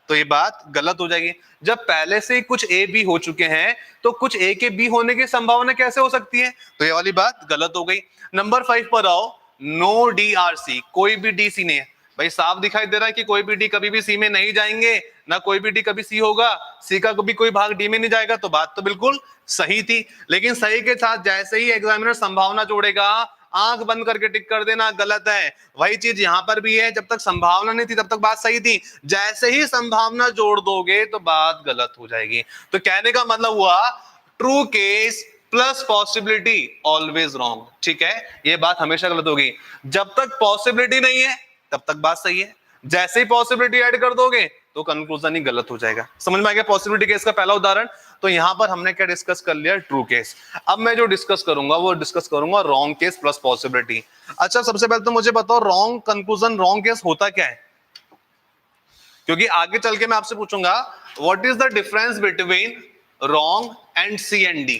तो ये बात गलत हो जाएगी। जब पहले से ही कुछ ए बी हो चुके हैं तो कुछ ए के बी होने की संभावना कैसे हो सकती है? तो ये वाली बात गलत हो गई। नंबर 5 पर आओ, नो डी आर सी, कोई भी डी सी नहीं है। भाई साफ दिखाई दे रहा है कि कोई भी डी कभी भी सी में नहीं जाएंगे, ना कोई भी डी कभी सी होगा, सी का कभी कोई भाग डी में नहीं जाएगा। तो बात तो बिल्कुल सही थी, लेकिन सही के साथ जैसे ही एग्जामिनर संभावना जोड़ेगा, आंख बंद करके टिक कर देना गलत है। वही चीज यहां पर भी है, जब तक संभावना नहीं थी तब तक बात सही थी, जैसे ही संभावना जोड़ दोगे तो बात गलत हो जाएगी। तो कहने का मतलब हुआ true case plus possibility always wrong. ठीक है, ये बात हमेशा गलत होगी। जब तक पॉसिबिलिटी नहीं है तब तक बात सही है, जैसे ही पॉसिबिलिटी ऐड कर दोगे तो कंक्लूजन ही गलत हो जाएगा। समझ में आ गया पॉसिबिलिटी केस का पहला उदाहरण? तो यहां पर हमने क्या डिस्कस कर लिया, ट्रू केस। अब मैं जो डिस्कस करूंगा वो डिस्कस करूंगा रॉन्ग केस प्लस पॉसिबिलिटी। अच्छा, सबसे पहले तो मुझे बताओ रॉन्ग कंक्लूजन, रॉन्ग केस होता क्या है? क्योंकि आगे चल के मैं आपसे पूछूंगा what is the difference between wrong and C and D.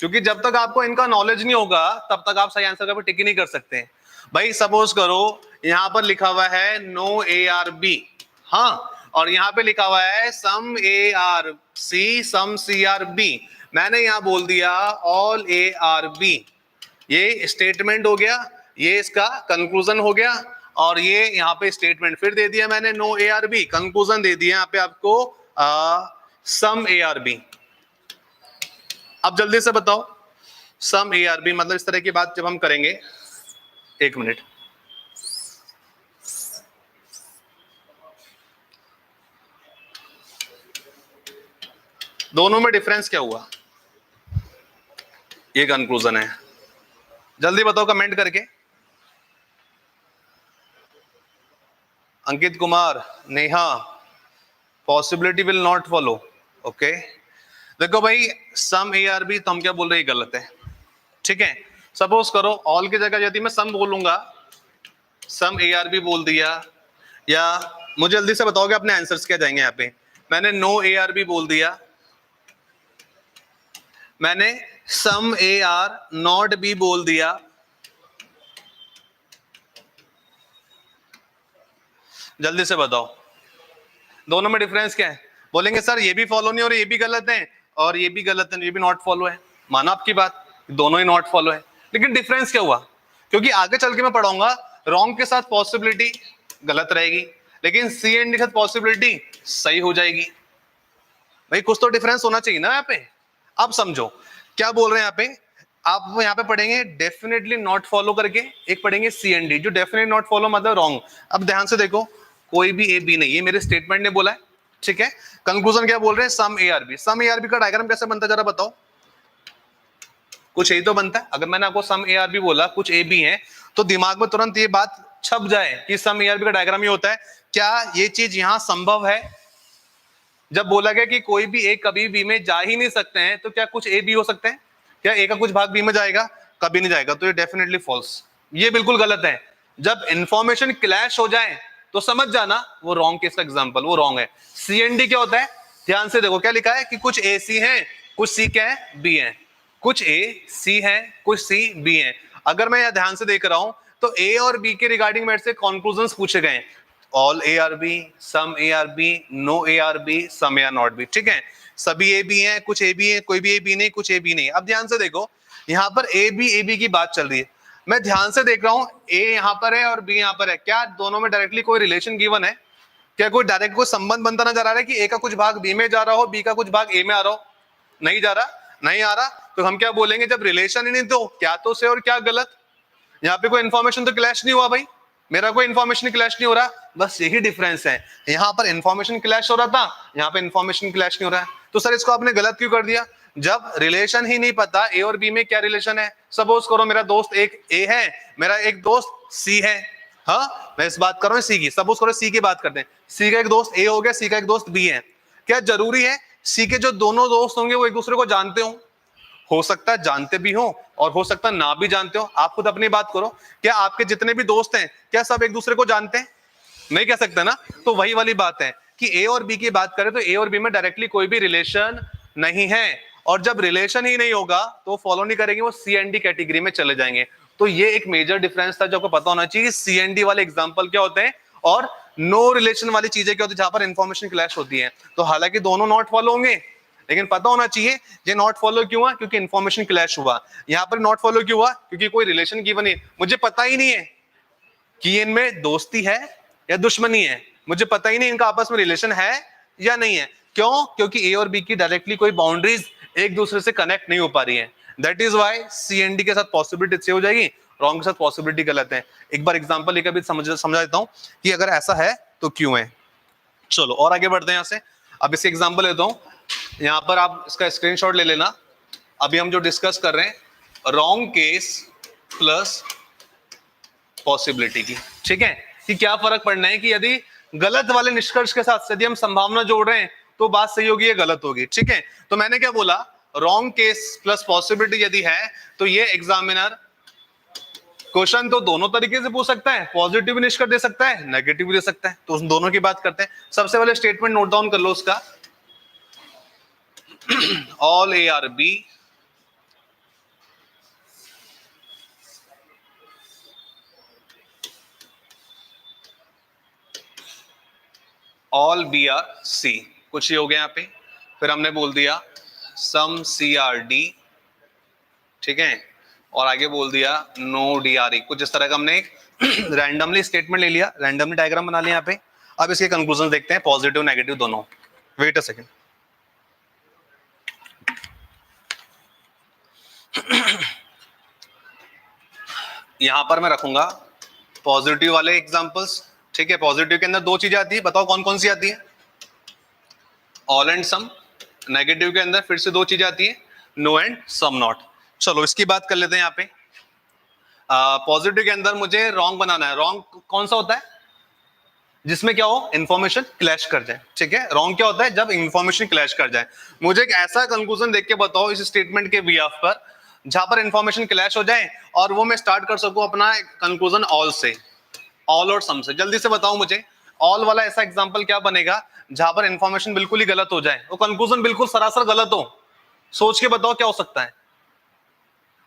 क्योंकि जब तक आपको इनका नॉलेज नहीं होगा तब तक आप सही आंसर पर टिक ही नहीं कर सकते। भाई सपोज करो यहां पर लिखा हुआ है नो ए आर बी, हाँ, और यहां पे लिखा हुआ है some A are C, some C are B. मैंने यहां बोल दिया ऑल ए आर बी, ये स्टेटमेंट हो गया, ये इसका कंक्लूजन हो गया, और ये यहां पे स्टेटमेंट फिर दे दिया मैंने no A are B, conclusion दे दिया यहां पे आपको सम ए आर बी। अब जल्दी से बताओ सम ए आर बी मतलब इस तरह की बात जब हम करेंगे, एक मिनट, दोनों में डिफरेंस क्या हुआ, ये कंक्लूजन है। जल्दी बताओ कमेंट करके। Ankit Kumar, Neha, possibility will not follow. Okay, देखो भाई सम ए आर बी तो हम क्या बोल रहे हैं, गलत है। ठीक है, सपोज करो ऑल की जगह यदि मैं सम बोलूंगा, सम ए आर बी बोल दिया, या मुझे जल्दी से बताओगे अपने आंसर्स क्या जाएंगे। यहाँ पे मैंने नो ए आर बी बोल दिया, मैंने सम ए आर नॉट बी बोल दिया, जल्दी से बताओ दोनों में डिफरेंस क्या है? बोलेंगे सर ये भी फॉलो नहीं और ये भी गलत है, और ये भी गलत है, ये भी नॉट फॉलो है। माना आपकी बात, दोनों ही नॉट फॉलो है, लेकिन डिफरेंस क्या हुआ? क्योंकि आगे चल के मैं पढ़ाऊंगा रॉन्ग के साथ पॉसिबिलिटी गलत रहेगी, लेकिन सी एंड डी के साथ पॉसिबिलिटी सही हो जाएगी। भाई कुछ तो डिफरेंस होना चाहिए ना यहाँ पे। अब समझो क्या बोल रहे हैं यहाँ पे, आप यहाँ पे पढ़ेंगे डेफिनेटली नॉट फॉलो करके, एक पढ़ेंगे सी एंड डी, जो डेफिनेटली नॉट फॉलो मतलब रॉन्ग। अब ध्यान से देखो, कोई भी ए बी नहीं, ये मेरे स्टेटमेंट ने बोला है। ठीक है, कंक्लूजन क्या बोल रहे हैं, some A are B. Some A are B का डायग्राम कैसे बनता है जरा बताओ? कुछ यही तो बनता है। अगर मैंने आपको सम ए आर बी बोला, कुछ ए बी है, तो दिमाग में तुरंत ये बात छप जाए कि सम ए आर बी का डायग्राम ये होता है। क्या ये चीज यहां संभव है? जब बोला गया कि कोई भी ए कभी बी में जा ही नहीं सकते हैं, तो क्या कुछ ए बी हो सकते हैं? क्या ए का कुछ भाग बी में जाएगा? कभी नहीं जाएगा। तो ये डेफिनेटली फॉल्स, ये बिल्कुल गलत है। जब इंफॉर्मेशन क्लैश हो जाए तो समझ जाना वो रॉन्ग केस का एग्जांपल, वो रॉन्ग है। सी एंड डी क्या होता है? ध्यान से देखो क्या लिखा है कि कुछ ए सी है, कुछ सी क्या है, बी है। कुछ ए सी है, कुछ सी बी है। अगर मैं यहां ध्यान से देख रहा हूं तो ए और बी के रिगार्डिंग मेरे से कंक्लूजन्स पूछे गए। All A are B, some A are B, no A are B, some A are not B. ठीक है, सभी ए बी है, कुछ ए बी है, कोई भी ए बी नहीं, कुछ ए बी नहीं। अब ध्यान से देखो, यहाँ पर ए बी की बात चल रही है, मैं ध्यान से देख रहा हूं, ए यहाँ पर है और बी यहाँ पर है, क्या दोनों में डायरेक्टली कोई रिलेशन गिवन है? क्या कोई डायरेक्ट कोई संबंध बनता नजर आ रहा है कि ए का कुछ भाग बी में जा रहा हो, बी का कुछ भाग ए में आ रहा हो? नहीं जा रहा, नहीं आ रहा। तो हम क्या बोलेंगे, जब रिलेशन ही नहीं तो क्या तो से और क्या गलत। यहाँ पे कोई इन्फॉर्मेशन तो क्लैश नहीं हुआ भाई, मेरा कोई इन्फॉर्मेशन क्लैश नहीं हो रहा, बस यही डिफरेंस है। यहाँ पर इन्फॉर्मेशन क्लैश हो रहा था, यहाँ पे इन्फॉर्मेशन क्लैश नहीं हो रहा है। तो सर इसको आपने गलत क्यों कर दिया? जब रिलेशन ही नहीं पता ए और बी में क्या रिलेशन है। सपोज करो मेरा दोस्त एक ए है, मेरा एक दोस्त सी है। हाँ, मैं इस बात कर रहा हूँ सी की, सपोज करो सी की बात करते हैं, सी का एक दोस्त ए हो गया, सी का एक दोस्त बी है। क्या जरूरी है सी के जो दोनों दोस्त होंगे वो एक दूसरे को जानते हो सकता है जानते भी हो और हो सकता है ना भी जानते हो। आप खुद अपनी बात करो, क्या आपके जितने भी दोस्त हैं क्या सब एक दूसरे को जानते हैं? नहीं कह सकते ना। तो वही वाली बात है कि ए और बी की बात करें तो ए और बी में डायरेक्टली कोई भी रिलेशन नहीं है, और जब रिलेशन ही नहीं होगा तो फॉलो नहीं करेंगे, वो सी एंड डी कैटेगरी में चले जाएंगे। तो ये एक मेजर डिफरेंस था जो आपको पता होना चाहिए। सी एंड डी वाले एग्जांपल क्या होते हैं और नो रिलेशन वाली चीजें क्या होती है जहां पर इंफॉर्मेशन क्लैश होती है। तो हालांकि दोनों नॉट फॉलो होंगे, लेकिन पता होना चाहिए ये नॉट फॉलो क्यों हुआ, क्योंकि इंफॉर्मेशन क्लैश हुआ। यहां पर नॉट फॉलो क्यों हुआ, क्योंकि कोई रिलेशन गिवन नहीं, मुझे पता ही नहीं है कि इनमें दोस्ती है या दुश्मनी है, मुझे पता ही नहीं इनका आपस में रिलेशन है या नहीं है। क्यों? क्योंकि ए और बी की डायरेक्टली कोई बाउंड्रीज एक दूसरे से कनेक्ट नहीं हो पा रही है। That is why C and D के साथ पॉसिबिलिटी से हो जाएगी, रॉन्ग के साथ पॉसिबिलिटी गलत है। एक बार एग्जांपल लेकर भी समझा देता हूं कि अगर ऐसा है तो क्यों है। चलो और आगे बढ़ते हैं यहां से। अब इसके एग्जांपल लेता हूं, यहां पर आप इसका स्क्रीनशॉट ले लेना। अभी हम जो डिस्कस कर रहे हैं रॉन्ग केस प्लस पॉसिबिलिटी की, ठीक है, कि क्या फर्क पड़ना है कि यदि गलत वाले निष्कर्ष के साथ यदि हम संभावना जोड़ रहे हैं तो बात सही होगी या गलत होगी। ठीक है, तो मैंने क्या बोला, रॉन्ग केस प्लस पॉसिबिलिटी यदि है तो ये एग्जामिनर क्वेश्चन तो दोनों तरीके से पूछ सकता है, पॉजिटिव भी निष्कर्ष दे सकता है, नेगेटिव भी दे सकता है। तो उन दोनों की बात करते हैं। सबसे पहले स्टेटमेंट नोट डाउन कर लो उसका, all A are B all B are C, कुछ ही हो गया यहाँ पे। फिर हमने बोल दिया सम सी आर डी, ठीक है, और आगे बोल दिया नो डी आर ई। कुछ इस तरह का हमने एक रैंडमली स्टेटमेंट ले लिया, रैंडमली डायग्राम बना लिया यहाँ पे। अब इसके कंक्लूजन देखते हैं, पॉजिटिव नेगेटिव दोनों। Wait a second. यहां पर मैं रखूंगा पॉजिटिव वाले एग्जांपल्स, ठीक है। पॉजिटिव के अंदर दो चीजें आती है, बताओ कौन कौन सी आती है? All and some. नेगेटिव के अंदर फिर से दो चीजें आती है, नो एंड सम नॉट। चलो इसकी बात कर लेते हैं यहाँ पे। पॉजिटिव के अंदर मुझे रॉन्ग बनाना है। रॉन्ग कौन सा होता है? जिसमें क्या हो, इंफॉर्मेशन क्लैश कर जाए, ठीक है। रॉन्ग क्या होता है? जब इंफॉर्मेशन क्लैश कर जाए। मुझे एक ऐसा कंक्लूजन देख के बताओ इस स्टेटमेंट के बिहाफ पर जहां पर इंफॉर्मेशन क्लैश हो जाए और वो मैं स्टार्ट कर सकूं अपना कंक्लूजन ऑल से, ऑल और सम से। जल्दी से बताओ मुझे, ऑल वाला ऐसा एग्जांपल क्या बनेगा जहां पर इंफॉर्मेशन बिल्कुल ही गलत हो जाए, वो कंक्लूजन बिल्कुल सरासर गलत हो। सोच के बताओ क्या हो सकता है।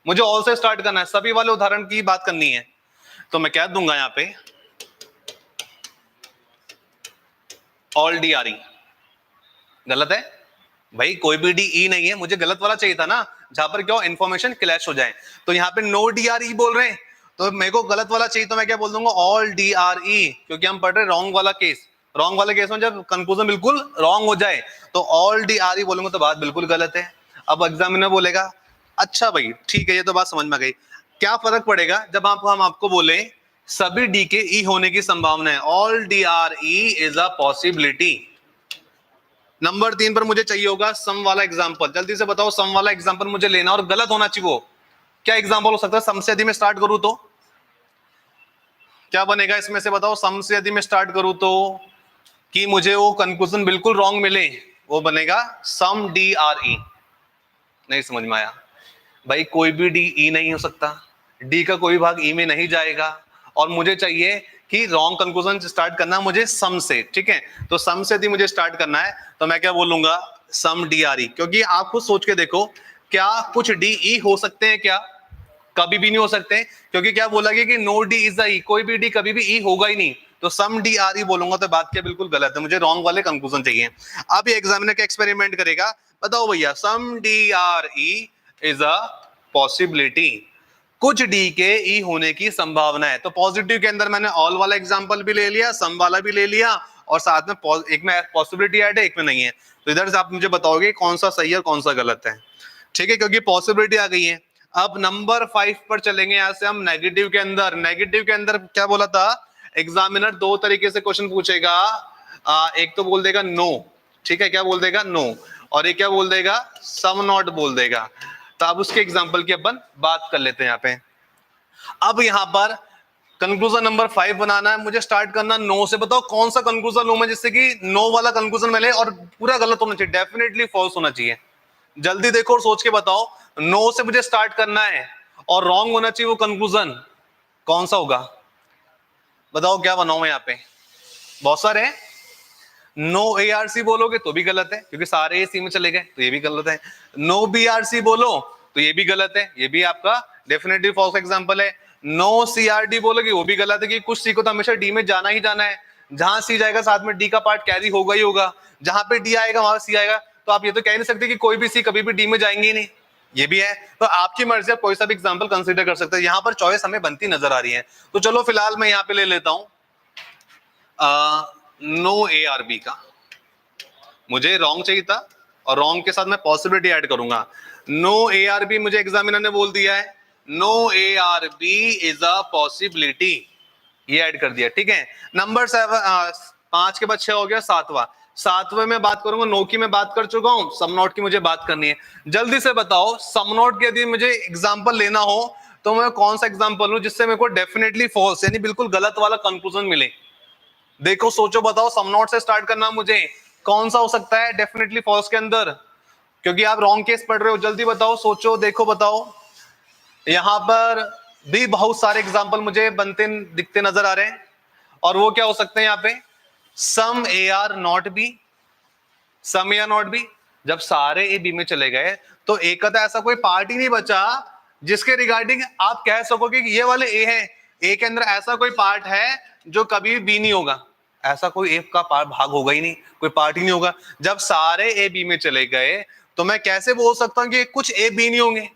मुझे ऑल से स्टार्ट करना है, सभी वाले उदाहरण की बात करनी है। तो मैं क्या दूंगा यहाँ पे, ऑल डी आर ई। गलत है भाई, कोई भी डी ई नहीं है, मुझे गलत वाला चाहिए था ना जहां पर क्या इंफॉर्मेशन क्लैश हो जाए। तो यहाँ पे नो डी आर ई बोल रहे हैं, तो मेरे को गलत वाला चाहिए, तो मैं क्या बोल दूंगा, ऑल डी आर ई, क्योंकि हम पढ़ रहे रॉन्ग वाला केस। रॉन्ग वाले केस में जब कंक्लूजन बिल्कुल रॉन्ग हो जाए तो ऑल डी आर ई बोलूंगा तो बात बिल्कुल गलत है। अब एग्जामिनर बोलेगा अच्छा भाई ठीक है, ये तो बात समझ में गई, क्या फर्क पड़ेगा जब हम आपको बोले सभी डी के ई होने की संभावना है, all D are E is a possibility. Number 3 पर मुझे चाहिए होगा सम वाला एग्जांपल। जल्दी से बताओ, सम वाला एग्जांपल मुझे लेना और गलत होना चाहिए। वो क्या एग्जांपल हो सकता है? सम से यदि मैं स्टार्ट करूं तो क्या बनेगा इसमें से बताओ। सम से यदि मैं स्टार्ट करूं तो कि मुझे वो कंक्लूजन बिल्कुल रॉन्ग मिले, वो बनेगा सम डी आर ई। नहीं समझ में आया भाई, कोई भी डी ई नहीं हो सकता, डी का कोई भाग ई में नहीं जाएगा, और मुझे चाहिए कि रॉन्ग कंक्लूजन स्टार्ट करना मुझे सम से, ठीक है। तो सम से यदि मुझे स्टार्ट करना है तो मैं क्या बोलूंगा, सम डी आर ई। क्योंकि आप खुद सोच के देखो, क्या कुछ डी ई हो सकते हैं? क्या कभी भी नहीं हो सकते, क्योंकि क्या बोला गया कि नो डी इज द ई, कोई भी डी कभी भी ई होगा ही नहीं। तो सम डी आर ई बोलूंगा तो बात क्या बिल्कुल गलत है, मुझे रॉन्ग वाले कंक्लूजन चाहिए। अब ये एग्जामिनर का एक्सपेरिमेंट करेगा, बताओ भैया some D are E is a possibility, कुछ डी के ई होने की संभावना है। तो पॉजिटिव के अंदर मैंने ऑल वाला एग्जांपल भी ले लिया, सम वाला भी ले लिया, और साथ में एक में पॉसिबिलिटी ऐड है, एक में नहीं है। तो इधर से आप मुझे बताओगे कौन सा सही है और कौन सा गलत है, ठीक है, क्योंकि पॉसिबिलिटी आ गई है। अब नंबर 5 पर चलेंगे, यहां से हम नेगेटिव के अंदर। नेगेटिव के अंदर क्या बोला था एग्जामिनर, दो तरीके से क्वेश्चन पूछेगा, एक तो बोल देगा नो, ठीक है, क्या बोल देगा नो, और एक क्या बोल देगा सम नॉट बोल देगा। तो अब उसके एग्जाम्पल की अपन बात कर लेते हैं यहाँ पे। अब यहां पर कंक्लूजन नंबर 5 बनाना है, मुझे स्टार्ट करना नो से। बताओ कौन सा कंक्लूजन लूं मैं जिससे कि नो वाला कंक्लूजन मिले और पूरा गलत होना चाहिए, डेफिनेटली फॉल्स होना चाहिए। जल्दी देखो और सोच के बताओ, नो से मुझे स्टार्ट करना है और रॉन्ग होना चाहिए वो कंक्लूजन, कौन सा होगा बताओ, क्या बनाऊं मैं यहाँ पे, बहुत सारे हैं। नो ए आर सी बोलोगे तो भी गलत है क्योंकि सारे ए सी में चले गए, तो ये भी गलत है। नो बी आर सी बोलो तो ये भी गलत है, ये भी आपका डेफिनेटली फॉल्स एग्जांपल है। नो सी आर डी बोलोगे वो भी गलत है कि कुछ सी को तो हमेशा डी में जाना ही जाना है, जहां सी जाएगा साथ में डी का पार्ट कैरी होगा ही होगा, जहां पे डी आएगा वहां सी आएगा। तो आप ये तो कह नहीं सकते कि कोई भी सी कभी भी डी में जाएंगे ही नहीं, ये भी है। तो आपकी मर्जी, आप कोई सा भी एग्जांपल कंसीडर कर सकते हैं, यहां पर चॉइस हमें बनती नजर आ रही है। तो चलो फिलहाल मैं यहां पे ले लेता हूं नो ए आर बी का, मुझे रॉन्ग चाहिए था और रॉन्ग के साथ मैं पॉसिबिलिटी ऐड करूंगा। नो ए आर बी मुझे एग्जामिनर ने बोल दिया है, no A are B is a possibility, ये ऐड कर दिया, ठीक है। नंबर 5 के बाद 6 हो गया, सातवें में बात करूंगा, नो की मैं बात कर चुका हूं, सम नॉट की मुझे बात करनी है। जल्दी से बताओ सम नॉट के यदि मुझे एग्जांपल लेना हो तो मैं कौन सा एग्जांपल लूं जिससे मेरे को डेफिनेटली फॉल्स यानी बिल्कुल गलत वाला कंक्लूजन मिले। देखो सोचो बताओ, सम नॉट से स्टार्ट करना मुझे, कौन सा हो सकता है डेफिनेटली फॉल्स के अंदर, क्योंकि आप रॉन्ग केस पढ़ रहे हो। जल्दी बताओ, सोचो, देखो बताओ। यहां पर भी बहुत सारे एग्जांपल मुझे बनते दिखते नजर आ रहे हैं, और वो क्या हो सकते हैं यहाँ पे, some A are not B, some A are not B. जब सारे ए बी में चले गए तो एक का तो ऐसा कोई पार्ट ही नहीं बचा जिसके रिगार्डिंग आप कह सकोगे कि ये वाले ए है, ए के अंदर ऐसा कोई पार्ट है जो कभी भी बी नहीं होगा, ऐसा कोई ए का भाग होगा ही नहीं, कोई पार्ट ही नहीं होगा। जब सारे ए बी में चले गए तो मैं कैसे बोल सकता हूं कि कुछ ए बी नहीं होंगे,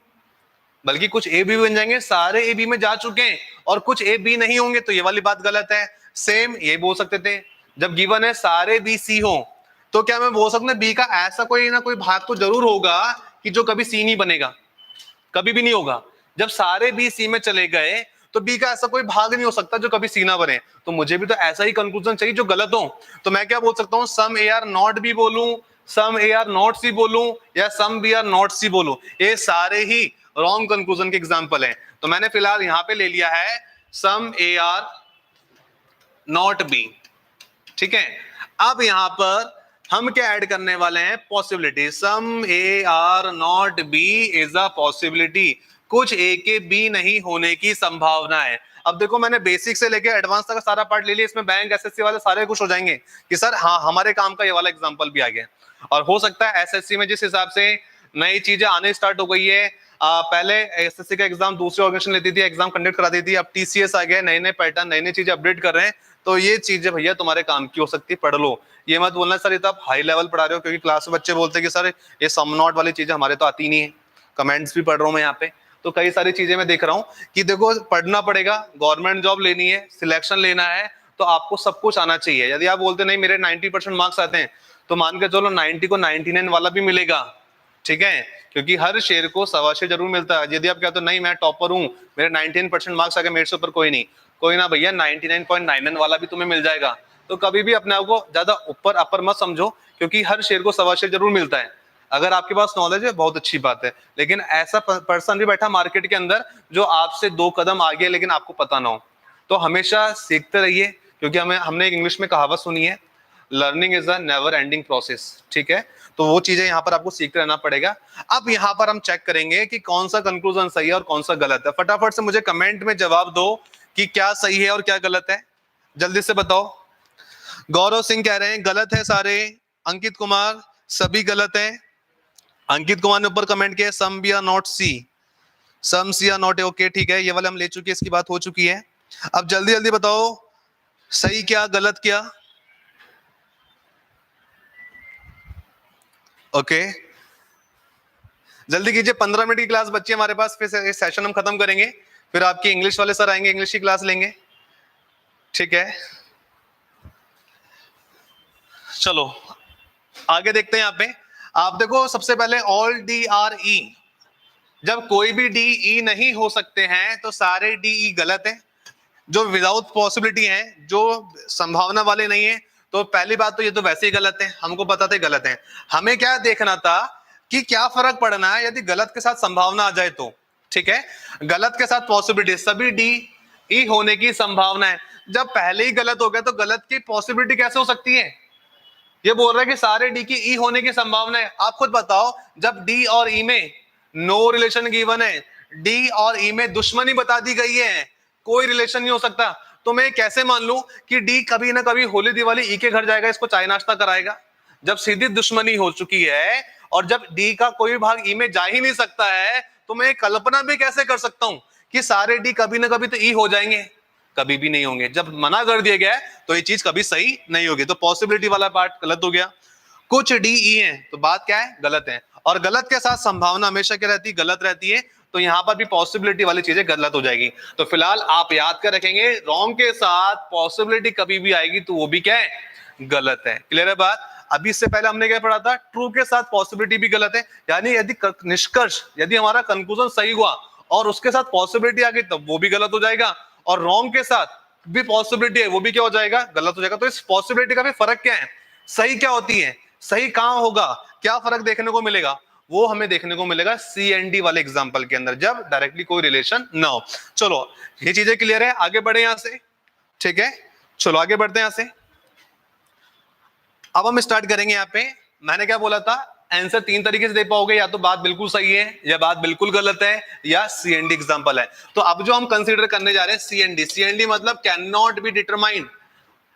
बल्कि कुछ ए बी बन जाएंगे, सारे ए बी में जा चुके हैं और कुछ ए बी नहीं होंगे, तो ये वाली बात गलत है। सेम ये बोल सकते थे, जब गिवन है सारे बी सी हो तो क्या मैं बोल सकता हूं बी का ऐसा कोई ना कोई भाग तो जरूर होगा कि जो कभी सी नहीं बनेगा, कभी भी नहीं होगा। जब सारे बी सी में चले गए तो बी का ऐसा कोई भाग नहीं हो सकता जो कभी सी ना बने, तो मुझे भी तो ऐसा ही कंक्लूजन चाहिए जो गलत हो। तो मैं क्या बोल सकता हूं, सम ए आर नॉट बी बोलूं, सम ए आर नॉट सी बोलूं, या सम बी आर नॉट सी बोलूं, ये सारे ही रॉन्ग कंक्लूजन के एग्जांपल हैं। तो मैंने फिलहाल यहां पे ले लिया है some A are not B, ठीक है। अब यहां पर हम क्या ऐड करने वाले हैं, possibility. Some A are not B is a possibility, कुछ ए के बी नहीं होने की संभावना है। अब देखो मैंने बेसिक से लेके एडवांस तक का सारा पार्ट ले लिया, इसमें बैंक एसएससी वाले सारे खुश हो जाएंगे कि सर हाँ हमारे काम का ये वाला एग्जांपल भी आ गया। और हो सकता है एसएससी में जिस हिसाब से नई चीजें आने स्टार्ट हो गई है, पहले एसएससी का एग्जाम दूसरी ऑर्गेनाइजेशन लेती थी, एग्जाम कंडक्ट कराती थी, अब टीसीएस आ गया, नए नए पैटर्न, नई नई चीजें अपडेट कर रहे हैं, तो ये चीजें भैया तुम्हारे काम की हो सकती है, पढ़ लो। ये मत बोलना सर ये तो आप हाई लेवल पढ़ा रहे हो, क्योंकि क्लास में बच्चे बोलते हैं कि सर ये सम नॉट वाली चीजें हमारे तो आती नहीं है। कमेंट्स भी पढ़ रहा हूँ मैं यहाँ पे, तो कई सारी चीजें मैं देख रहा हूँ कि देखो पढ़ना पड़ेगा, गवर्नमेंट जॉब लेनी है, सिलेक्शन लेना है, तो आपको सब कुछ आना चाहिए। यदि आप बोलते नहीं मेरे 90% मार्क्स आते हैं, तो मान के चलो 90 को 99 वाला भी मिलेगा, ठीक है, क्योंकि हर शेर को 1.25 जरूर मिलता है। यदि आप कहते हो नहीं मैं टॉपर हूँ, मेरे 99% मार्क्स आ गए, मेरे से ऊपर कोई नहीं, कोई ना भैया 99.99 वाला भी तुम्हें मिल जाएगा। तो कभी भी अपने आप को ज्यादा ऊपर अपर मत समझो, क्योंकि हर शेर को 1.25 जरूर मिलता है। अगर आपके पास नॉलेज है बहुत अच्छी बात है, लेकिन ऐसा पर्सन भी बैठा मार्केट के अंदर जो आपसे 2 कदम आगे है लेकिन आपको पता ना हो। तो हमेशा सीखते रहिए, क्योंकि हमने एक इंग्लिश में कहावत सुनी है, learning is a never ending process, ठीक है। तो वो चीजें यहाँ पर आपको सीखते रहना पड़ेगा। अब यहाँ पर हम चेक करेंगे कि कौन सा कंक्लूजन सही है और कौन सा गलत है। फटाफट से मुझे कमेंट में जवाब दो कि क्या सही है और क्या गलत है, जल्दी से बताओ। गौरव सिंह कह रहे हैं गलत है सारे, अंकित कुमार सभी गलत है, अंकित कुमार ने ऊपर कमेंट किया some B are not C, some C are not, okay ठीक है, ये वाले हम ले चुके हैं, इसकी बात हो चुकी है। अब जल्दी जल्दी बताओ सही क्या गलत क्या? ओके जल्दी कीजिए, 15 मिनट की क्लास बच्ची है हमारे पास, फिर सेशन हम खत्म करेंगे, फिर आपकी इंग्लिश वाले सर आएंगे, इंग्लिश की क्लास लेंगे, ठीक है? चलो आगे देखते हैं। यहाँ पे आप देखो, सबसे पहले ऑल डी आर ई, जब कोई भी डी ई नहीं हो सकते हैं तो सारे डी ई गलत है। जो विदाउट पॉसिबिलिटी है, जो संभावना वाले नहीं है, तो पहली बात तो ये तो वैसे ही गलत है, हमको पता था गलत है। हमें क्या देखना था कि क्या फर्क पड़ना है यदि गलत के साथ संभावना आ जाए तो, ठीक है? गलत के साथ पॉसिबिलिटी, सभी डी ई होने की संभावना है। जब पहले ही गलत हो गया तो गलत की पॉसिबिलिटी कैसे हो सकती है? ये बोल रहा है कि सारे डी की ई होने की संभावना है। आप खुद बताओ, जब डी और ई में नो रिलेशन गिवन है, डी और ई में दुश्मनी बता दी गई है, कोई रिलेशन नहीं हो सकता, तो मैं कैसे मान लूं कि डी कभी ना कभी होली दिवाली ई के घर जाएगा, इसको चाय नाश्ता कराएगा? जब सीधी दुश्मनी हो चुकी है और जब डी का कोई भाग ई में जा ही नहीं सकता है, तो मैं कल्पना भी कैसे कर सकता हूं कि सारे डी कभी ना कभी तो ई हो जाएंगे? कभी भी नहीं होंगे। जब मना कर दिया गया है तो ये चीज कभी सही नहीं होगी, तो पॉसिबिलिटी वाला पार्ट गलत हो गया। कुछ डी ई है तो बात क्या है? गलत है। और गलत के साथ संभावना हमेशा क्या रहती है? गलत रहती है। तो यहां पर भी पॉसिबिलिटी वाली चीजें गलत हो जाएगी। तो फिलहाल आप याद कर रखेंगे, रॉन्ग के साथ पॉसिबिलिटी कभी भी आएगी तो वो भी क्या है? गलत है। क्लियर है बात? अभी इससे पहले हमने क्या पढ़ा था? ट्रू के साथ पॉसिबिलिटी भी गलत है, यानी यदि निष्कर्ष, यदि हमारा कंक्लूजन सही हुआ और उसके साथ पॉसिबिलिटी आ गई तब वो भी गलत हो जाएगा, और रॉन्ग के साथ भी पॉसिबिलिटी है वो भी क्या हो जाएगा? गलत हो जाएगा। तो इस पॉसिबिलिटी का भी फर्क क्या है? सही क्या होती है? सही कहां होगा? क्या फर्क देखने को मिलेगा? वो हमें देखने को मिलेगा सी एंड डी वाले एग्जांपल के अंदर, जब डायरेक्टली कोई रिलेशन ना हो। चलो ये चीजें क्लियर है, आगे बढ़े यहां से, ठीक है? चलो आगे बढ़ते हैं यहां से। अब हम स्टार्ट करेंगे। यहाँ पे मैंने क्या बोला था? आंसर तीन तरीके से दे पाओगे, या तो बात बिल्कुल सही है, या बात बिल्कुल गलत है, या सी एंड डी एग्जाम्पल है। तो अब जो हम कंसीडर करने जा रहे हैं C and D, C and D मतलब कैन नॉट बी डिटरमाइंड,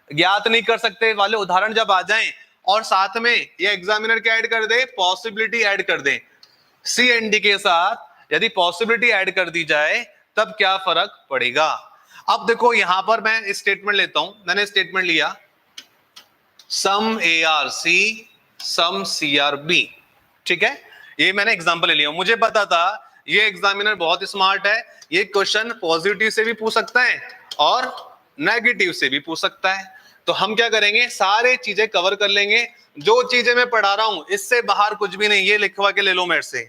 ज्ञात नहीं कर सकते वाले उदाहरण जब आ जाएं, और साथ में ये एग्जामिनर क्या ऐड कर दे? पॉसिबिलिटी ऐड कर दे। सी एंड डी के साथ यदि पॉसिबिलिटी ऐड कर दी जाए तब क्या फर्क पड़ेगा? अब देखो यहां पर मैं स्टेटमेंट लेता हूं, मैंने स्टेटमेंट लिया some A are C some C are B, ठीक है? ये मैंने एग्जांपल ले लिया। मुझे पता था ये एग्जामिनर बहुत स्मार्ट है, ये क्वेश्चन पॉजिटिव से भी पूछ सकता है और नेगेटिव से भी पूछ सकता है। तो हम क्या करेंगे? सारे चीजें कवर कर लेंगे। जो चीजें मैं पढ़ा रहा हूं इससे बाहर कुछ भी नहीं, ये लिखवा के ले लो मेरे से,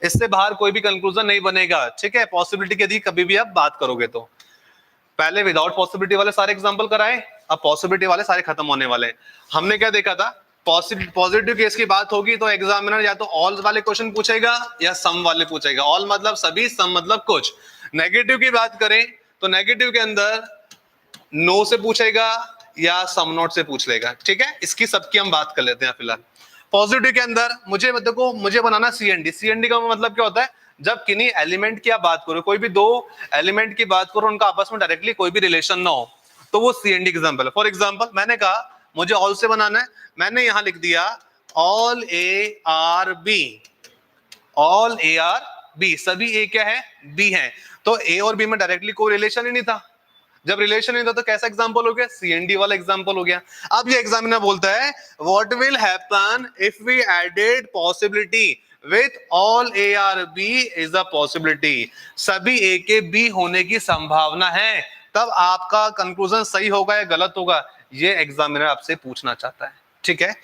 इससे बाहर कोई भी कंक्लूजन नहीं बनेगा, ठीक है? पॉसिबिलिटी की यदि कभी भी आप बात करोगे तो पहले विदाउट पॉसिबिलिटी वाले सारे एग्जांपल कराए, अब पॉसिबिलिटी वाले सारे खत्म होने वाले हैं। हमने क्या देखा था? पॉजिटिव केस की बात होगी तो एग्जामिनर या तो ऑल वाले क्वेश्चन पूछेगा या सम वाले पूछेगा। ऑल मतलब सभी, सम मतलब कुछ। नेगेटिव की बात करें तो नेगेटिव के अंदर नो से पूछेगा या सम नॉट से पूछ लेगा, ठीक है? इसकी सबकी हम बात कर लेते हैं फिलहाल। पॉजिटिव के अंदर मुझे देखो, मुझे बनाना C and D. C and D का मतलब क्या होता है? जब किन्हीं एलिमेंट की आप बात करो, कोई भी दो एलिमेंट की बात करो, उनका आपस में डायरेक्टली कोई भी रिलेशन ना हो, तो वो सी एंड डी एग्जांपल है। फॉर एग्जांपल मैंने कहा मुझे ऑल से बनाना है, मैंने यहां लिख दिया all A are B, all A are B, सभी ए क्या है? बी है। तो ए और बी में डायरेक्टली कोई रिलेशन ही नहीं था। जब रिलेशन नहीं था तो कैसा एग्जांपल हो गया? सीएनडी वाला एग्जांपल हो गया। अब ये एग्जामिनर बोलता है what will happen if we added possibility with all A are B is a possibility, सभी ए के बी होने की संभावना है, तब आपका कंक्लूजन सही होगा या गलत होगा? ये एग्जामिनर आपसे पूछना चाहता है, ठीक है?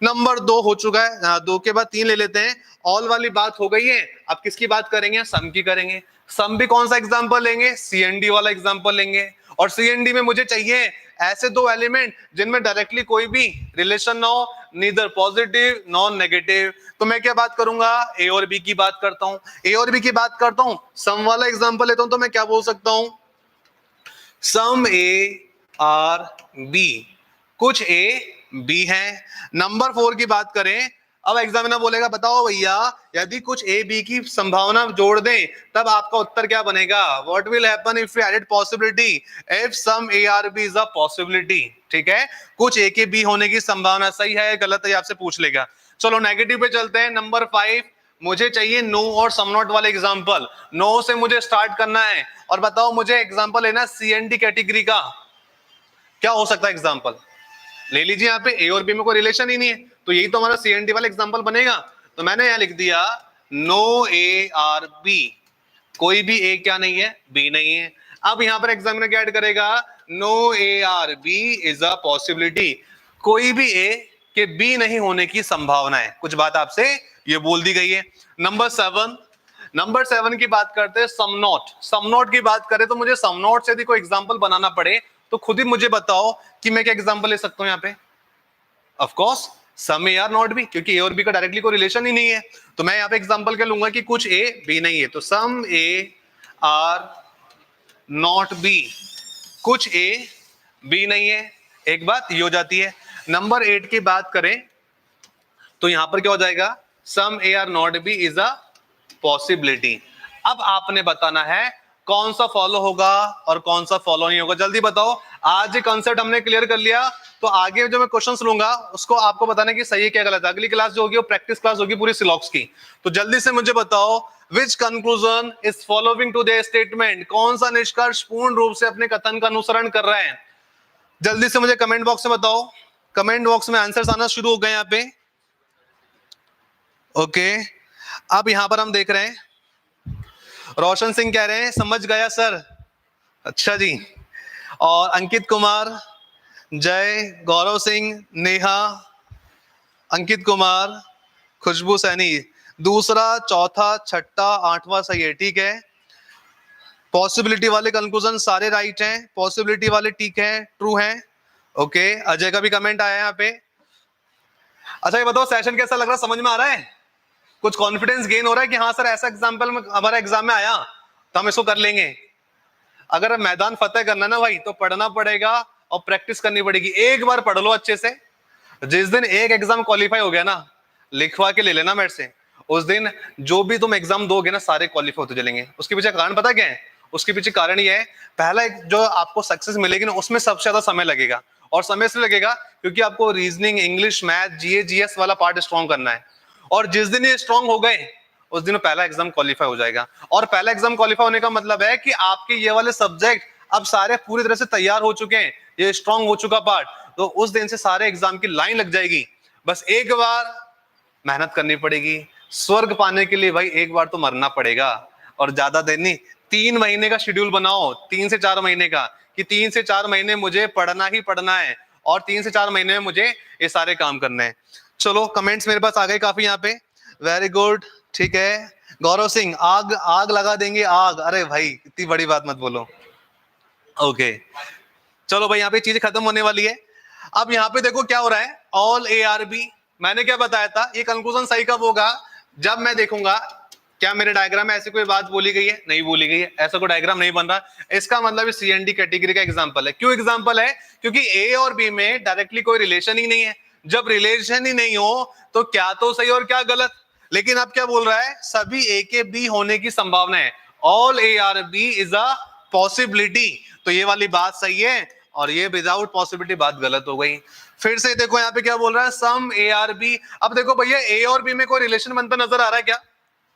नंबर 2 हो चुका है, 2 के बाद 3 ले लेते हैं। ऑल वाली बात हो गई है, अब किसकी बात करेंगे? सम की करेंगे। सम भी कौन सा एग्जांपल लेंगे? सीएनडी वाला एग्जांपल लेंगे। और सीएनडी में मुझे चाहिए ऐसे दो एलिमेंट जिनमें डायरेक्टली कोई भी रिलेशन ना हो, नीदर पॉजिटिव नॉन नेगेटिव। तो मैं क्या बात करूंगा? ए और बी की बात करता हूं। ए और बी की बात करता हूं, सम वाला एग्जांपल लेता हूं, तो मैं क्या बोल सकता हूं? सम ए आर बी, कुछ ए बी है। नंबर 4 की बात करें, अब एग्जामिनर बोलेगा बताओ भैया यदि कुछ ए बी की संभावना जोड़ दें तब आपका उत्तर क्या बनेगा? What will happen if we added possibility if some A are B is a possibility, ठीक है? कुछ ए के बी होने की संभावना सही है या गलत है आपसे पूछ लेगा। चलो नेगेटिव पे चलते हैं। नंबर 5, मुझे चाहिए नो और सम नॉट वाले एग्जांपल। नो से मुझे स्टार्ट करना है और बताओ मुझे एग्जांपल लेना सीएनडी कैटेगरी का। क्या हो सकता है एग्जाम्पल? ले लीजिए, यहाँ पे ए और बी में कोई रिलेशन ही नहीं है, तो यही तो हमारा CND वाला एग्जाम्पल बनेगा। तो मैंने यहाँ लिख दिया नो ए आर बी, कोई भी ए क्या नहीं है, बी नहीं है। अब यहां पर एग्जामिनर क्या ऐड करेगा? No A are B is a possibility, कोई भी ए के बी नहीं होने की संभावना है। कुछ बात आपसे ये बोल दी गई है। नंबर 7 की बात करते हैं, सम नॉट। सम नॉट की बात करें तो मुझे सम नॉट से यदि कोई एग्जांपल बनाना पड़े तो खुद ही मुझे बताओ कि मैं क्या एग्जांपल ले सकता हूं यहां पे। Of course some A are not B, क्योंकि ए और बी का डायरेक्टली कोई रिलेशन ही नहीं है। तो मैं यहां पे एग्जांपल क्या लूंगा कि कुछ ए बी नहीं है, तो सम ए आर नॉट बी, कुछ ए बी नहीं है। एक बात ये हो जाती है। नंबर 8 की बात करें तो यहां पर क्या हो जाएगा? Some A are not B is a possibility. अब आपने बताना है कौन सा फॉलो होगा और कौन सा फॉलो नहीं होगा, जल्दी बताओ। आज ये कॉन्सेप्ट हमने क्लियर कर लिया, तो आगे जो मैं क्वेश्चंस लूंगा उसको आपको बताना कि सही है क्या गलत है। अगली क्लास जो होगी वो प्रैक्टिस क्लास होगी पूरी सिलॉक्स की। तो जल्दी से मुझे बताओ, which conclusion is following to the statement, कौन सा निष्कर्ष पूर्ण रूप से अपने कथन का अनुसरण कर रहा है? जल्दी से मुझे कमेंट बॉक्स में बताओ। कमेंट बॉक्स में आंसर्स आना शुरू हो गए यहाँ पे। ओके, अब यहां पर हम देख रहे हैं, रोशन सिंह कह रहे हैं समझ गया सर। अच्छा जी। और अंकित कुमार, जय, गौरव सिंह, नेहा, अंकित कुमार, खुशबू सैनी, दूसरा, चौथा, छठा, आठवां सही है, ठीक है। पॉसिबिलिटी वाले कंक्लूजन सारे राइट हैं, पॉसिबिलिटी वाले ठीक है, ट्रू हैं। ओके, अजय का भी कमेंट आया यहाँ पे। अच्छा ये बताओ सेशन कैसा लग रहा है, समझ में आ रहा है? कुछ कॉन्फिडेंस गेन हो रहा है कि हाँ सर ऐसा एग्जाम्पल में हमारा एग्जाम में आया तो हम इसको कर लेंगे। अगर मैदान फतेह करना ना भाई तो पढ़ना पड़ेगा और प्रैक्टिस करनी पड़ेगी। एक बार पढ़ लो अच्छे से, जिस दिन एक एग्जाम क्वालिफाई हो गया ना, लिखवा के ले लेना मेरे से, उस दिन जो भी तुम एग्जाम दोगे ना सारे क्वालिफाई होते चलेंगे। उसके पीछे कारण पता क्या है? उसके पीछे कारण ये है, पहला जो आपको सक्सेस मिलेगी ना उसमें सबसे ज्यादा समय लगेगा। और समय से लगेगा क्योंकि आपको रीजनिंग, इंग्लिश, मैथ, जीए, जीएस वाला पार्ट स्ट्रॉन्ग करना है। और जिस दिन ये स्ट्रॉन्ग हो गए उस दिन पहला एग्जाम क्वालिफाई हो जाएगा। और पहला एग्जाम क्वालिफाई होने का मतलब है कि आपके ये वाले सब्जेक्ट अब सारे पूरी तरह से तैयार हो चुके हैं, ये स्ट्रॉन्ग हो चुका पार्ट, तो उस दिन से सारे एग्जाम की लाइन लग जाएगी। बस एक बार मेहनत करनी पड़ेगी। स्वर्ग पाने के लिए भाई एक बार तो मरना पड़ेगा। और ज्यादा देर नहीं, 3 महीने का शेड्यूल बनाओ, 3 से 4 महीने का, कि 3 से 4 महीने मुझे पढ़ना ही पढ़ना है और 3 से 4 महीने में मुझे ये सारे काम करने हैं। चलो कमेंट्स मेरे पास आ गए काफी यहाँ पे, वेरी गुड, ठीक है। गौरव सिंह, आग आग लगा देंगे आग, अरे भाई इतनी बड़ी बात मत बोलो। ओके चलो भाई, यहाँ पे चीजें खत्म होने वाली है। अब यहाँ पे देखो क्या हो रहा है, ऑल ए आर बी। मैंने क्या बताया था, ये कंक्लूजन सही कब होगा? जब मैं देखूंगा क्या मेरे डायग्राम में ऐसी कोई बात बोली गई है, नहीं बोली गई है, ऐसा कोई डायग्राम नहीं बन रहा, इसका मतलब CND कैटेगरी का एग्जांपल है। क्यों एग्जांपल है? क्योंकि ए और बी में डायरेक्टली कोई रिलेशन ही नहीं है। जब रिलेशन ही नहीं हो तो क्या तो सही और क्या गलत। लेकिन अब क्या बोल रहा है, सभी ए के बी होने की संभावना है, all A are B is a possibility. तो ये वाली बात सही है और ये विदाउट पॉसिबिलिटी बात गलत हो गई। फिर से देखो यहाँ पे क्या बोल रहा है, सम ए आर बी। अब देखो भैया ए और बी में कोई रिलेशन बनता नजर आ रहा है क्या?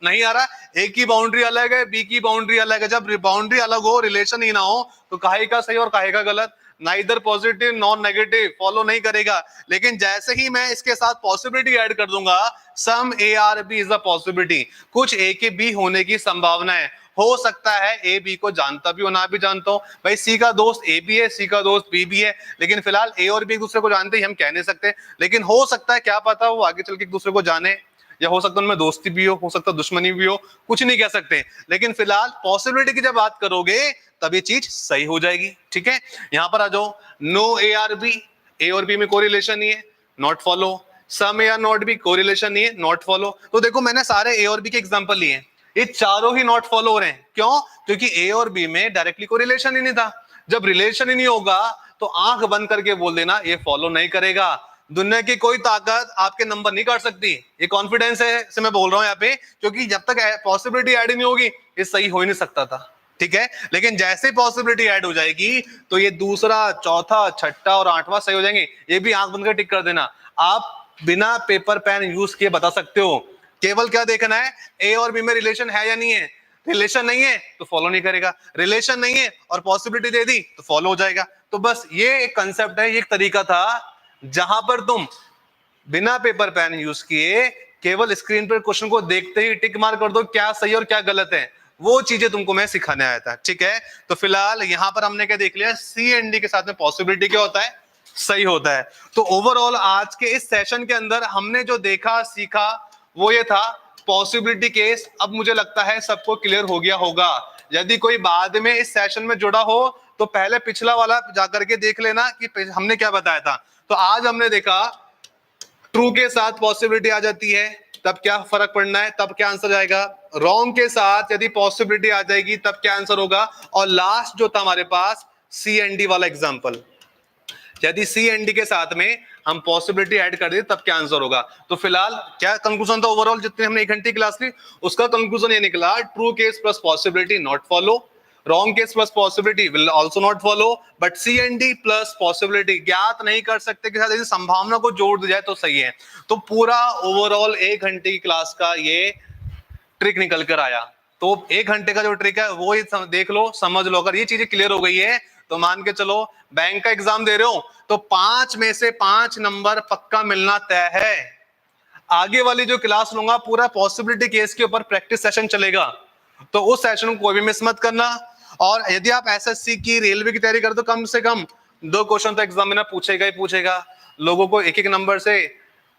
नहीं आ रहा। ए की बाउंड्री अलग है, बी की बाउंड्री अलग है। जब बाउंड्री अलग हो, रिलेशन ही ना हो, तो काहे का सही और काहे का गलत? Neither positive non negative, follow नहीं करेगा। लेकिन जैसे ही मैं इसके साथ पॉसिबिलिटी ऐड कर दूंगा, some A are B is a possibility, कुछ ए के बी होने की संभावना है। हो सकता है ए बी को जानता भी हो, ना भी जानता हो। भाई सी का दोस्त ए भी है, सी का दोस्त बी भी है, लेकिन फिलहाल ए और बी एक दूसरे को जानते ही हम कह नहीं सकते। लेकिन हो सकता है, क्या पता वो आगे चल के एक दूसरे को जाने, या हो सकता है उनमें दोस्ती भी हो सकता है दुश्मनी भी हो, कुछ नहीं कह सकते। लेकिन फिलहाल पॉसिबिलिटी की जब बात करोगे तब ये चीज सही हो जाएगी। ठीक है, यहां पर आ जाओ, no A are B, A और बी में कोई रिलेशन नहीं है, not follow. Some A are not B, कोई रिलेशन नहीं है, नॉट फॉलो। तो देखो मैंने सारे ए और बी के एग्जांपल लिए, ये चारों ही नॉट फॉलो हो रहे हैं। क्यों? क्योंकि ए और बी में डायरेक्टली कोई रिलेशन ही नहीं था। जब रिलेशन ही नहीं होगा तो आंख बंद करके बोल देना ये फॉलो नहीं करेगा। दुनिया की कोई ताकत आपके नंबर नहीं काट सकती, ये कॉन्फिडेंस है से मैं बोल रहा हूं यहाँ पे, क्योंकि जब तक पॉसिबिलिटी ऐड नहीं होगी ये सही हो ही नहीं सकता था। ठीक है, लेकिन जैसे ही पॉसिबिलिटी ऐड हो जाएगी तो ये दूसरा, चौथा, छठा और आठवां सही हो जाएंगे। ये भी आंख बंद कर टिक कर देना। आप बिना पेपर पेन यूज किए बता सकते हो। केवल क्या देखना है, ए और बी में रिलेशन है या नहीं है। रिलेशन नहीं है तो फॉलो नहीं करेगा, रिलेशन नहीं है और पॉसिबिलिटी दे दी तो फॉलो हो जाएगा। तो बस ये एक कंसेप्ट है, ये एक तरीका था जहां पर तुम बिना पेपर पेन यूज किए केवल स्क्रीन पर क्वेश्चन को देखते ही टिक मार कर दो क्या सही और क्या गलत है, वो चीजें तुमको मैं सिखाने आया था। ठीक है, तो फिलहाल यहां पर हमने क्या देख लिया, सी एंड डी के साथ में पॉसिबिलिटी क्या होता है, सही होता है। तो ओवरऑल आज के इस सेशन के अंदर हमने जो देखा सीखा वो ये था पॉसिबिलिटी केस। अब मुझे लगता है सबको क्लियर हो गया होगा। यदि कोई बाद में इस सेशन में जुड़ा हो तो पहले पिछला वाला जाकर के देख लेना कि हमने क्या बताया था। तो आज हमने देखा ट्रू के साथ पॉसिबिलिटी आ जाती है तब क्या फर्क पड़ना है, तब क्या आंसर जाएगा। रॉन्ग के साथ यदि पॉसिबिलिटी आ जाएगी तब क्या आंसर होगा। और लास्ट जो था हमारे पास सी एंड डी वाला एग्जांपल, यदि सी एंड डी के साथ में हम पॉसिबिलिटी ऐड कर दे तब क्या आंसर होगा। तो फिलहाल क्या कंक्लूजन था ओवरऑल जितने हमने 1 घंटे क्लास ली, उसका कंक्लूजन ये निकला true case plus possibility not follow, wrong case plus possibility will also not follow, but C and D plus possibility ज्ञात नहीं कर सकते के साथ यदि संभावना को जोड़ दिया जाए तो सही है। तो पूरा ओवरऑल 1 घंटे की क्लास का ये ट्रिक निकल कर आया। तो 1 घंटे का जो ट्रिक है वो ही देख लो, समझ लो। अगर ये चीजें क्लियर हो गई है तो मान के चलो बैंक का एग्जाम दे रहे हो तो 5 में से 5 नंबर पक्का मिलना तय है। आगे वाली जो क्लास लूंगा पूरा पॉसिबिलिटी केस के ऊपर प्रैक्टिस सेशन चलेगा, तो उस सेशन को कोई भी मिस मत करना। और यदि आप एसएससी की रेलवे की तैयारी करते तो कम से कम 2 क्वेश्चन तो एग्जामिनर पूछेगा ही पूछेगा। लोगों को एक एक नंबर से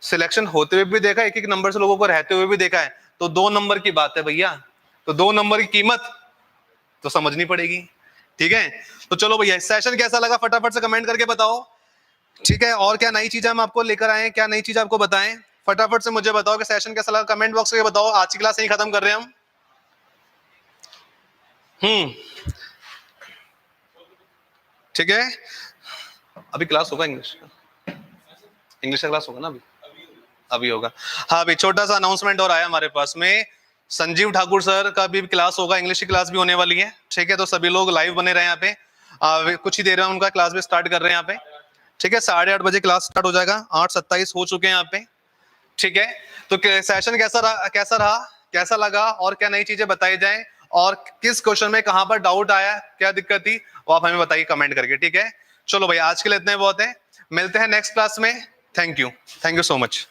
सिलेक्शन होते हुए भी देखा, एक एक नंबर से लोगों को रहते हुए भी देखा है। तो 2 नंबर की बात है भैया, तो 2 नंबर की कीमत तो समझनी पड़ेगी। ठीक है, तो चलो भैया सेशन कैसा लगा फटाफट से कमेंट करके बताओ। ठीक है, और क्या नई चीजें हम आपको लेकर आए हैं, क्या नई चीज आपको बताएं, फटाफट से मुझे बताओ कि सेशन कैसा लगा। कमेंट बॉक्स में बताओ। आज की क्लास यहीं खत्म कर रहे हैं हम। ठीक है, अभी क्लास होगा इंग्लिश का, इंग्लिश का क्लास होगा ना अभी होगा। हाँ अभी छोटा सा अनाउंसमेंट और आया हमारे पास में, संजीव ठाकुर सर का भी क्लास होगा, इंग्लिश की क्लास भी होने वाली है। ठीक है, तो सभी लोग लाइव बने रहे यहाँ पे। कुछ ही देर में उनका क्लास भी स्टार्ट कर रहे हैं यहाँ पे। ठीक है, 8:30 बजे क्लास स्टार्ट हो जाएगा, 8:27 हो चुके हैं यहाँ पे। ठीक है, तो सेशन कैसा रहा, कैसा लगा और क्या नई चीजें बताई जाएं और किस क्वेश्चन में कहां पर डाउट आया, क्या दिक्कत थी, वो आप हमें बताइए कमेंट करके। ठीक है, चलो भाई आज के लिए इतने बहुत है, मिलते हैं नेक्स्ट क्लास में। Thank you so much.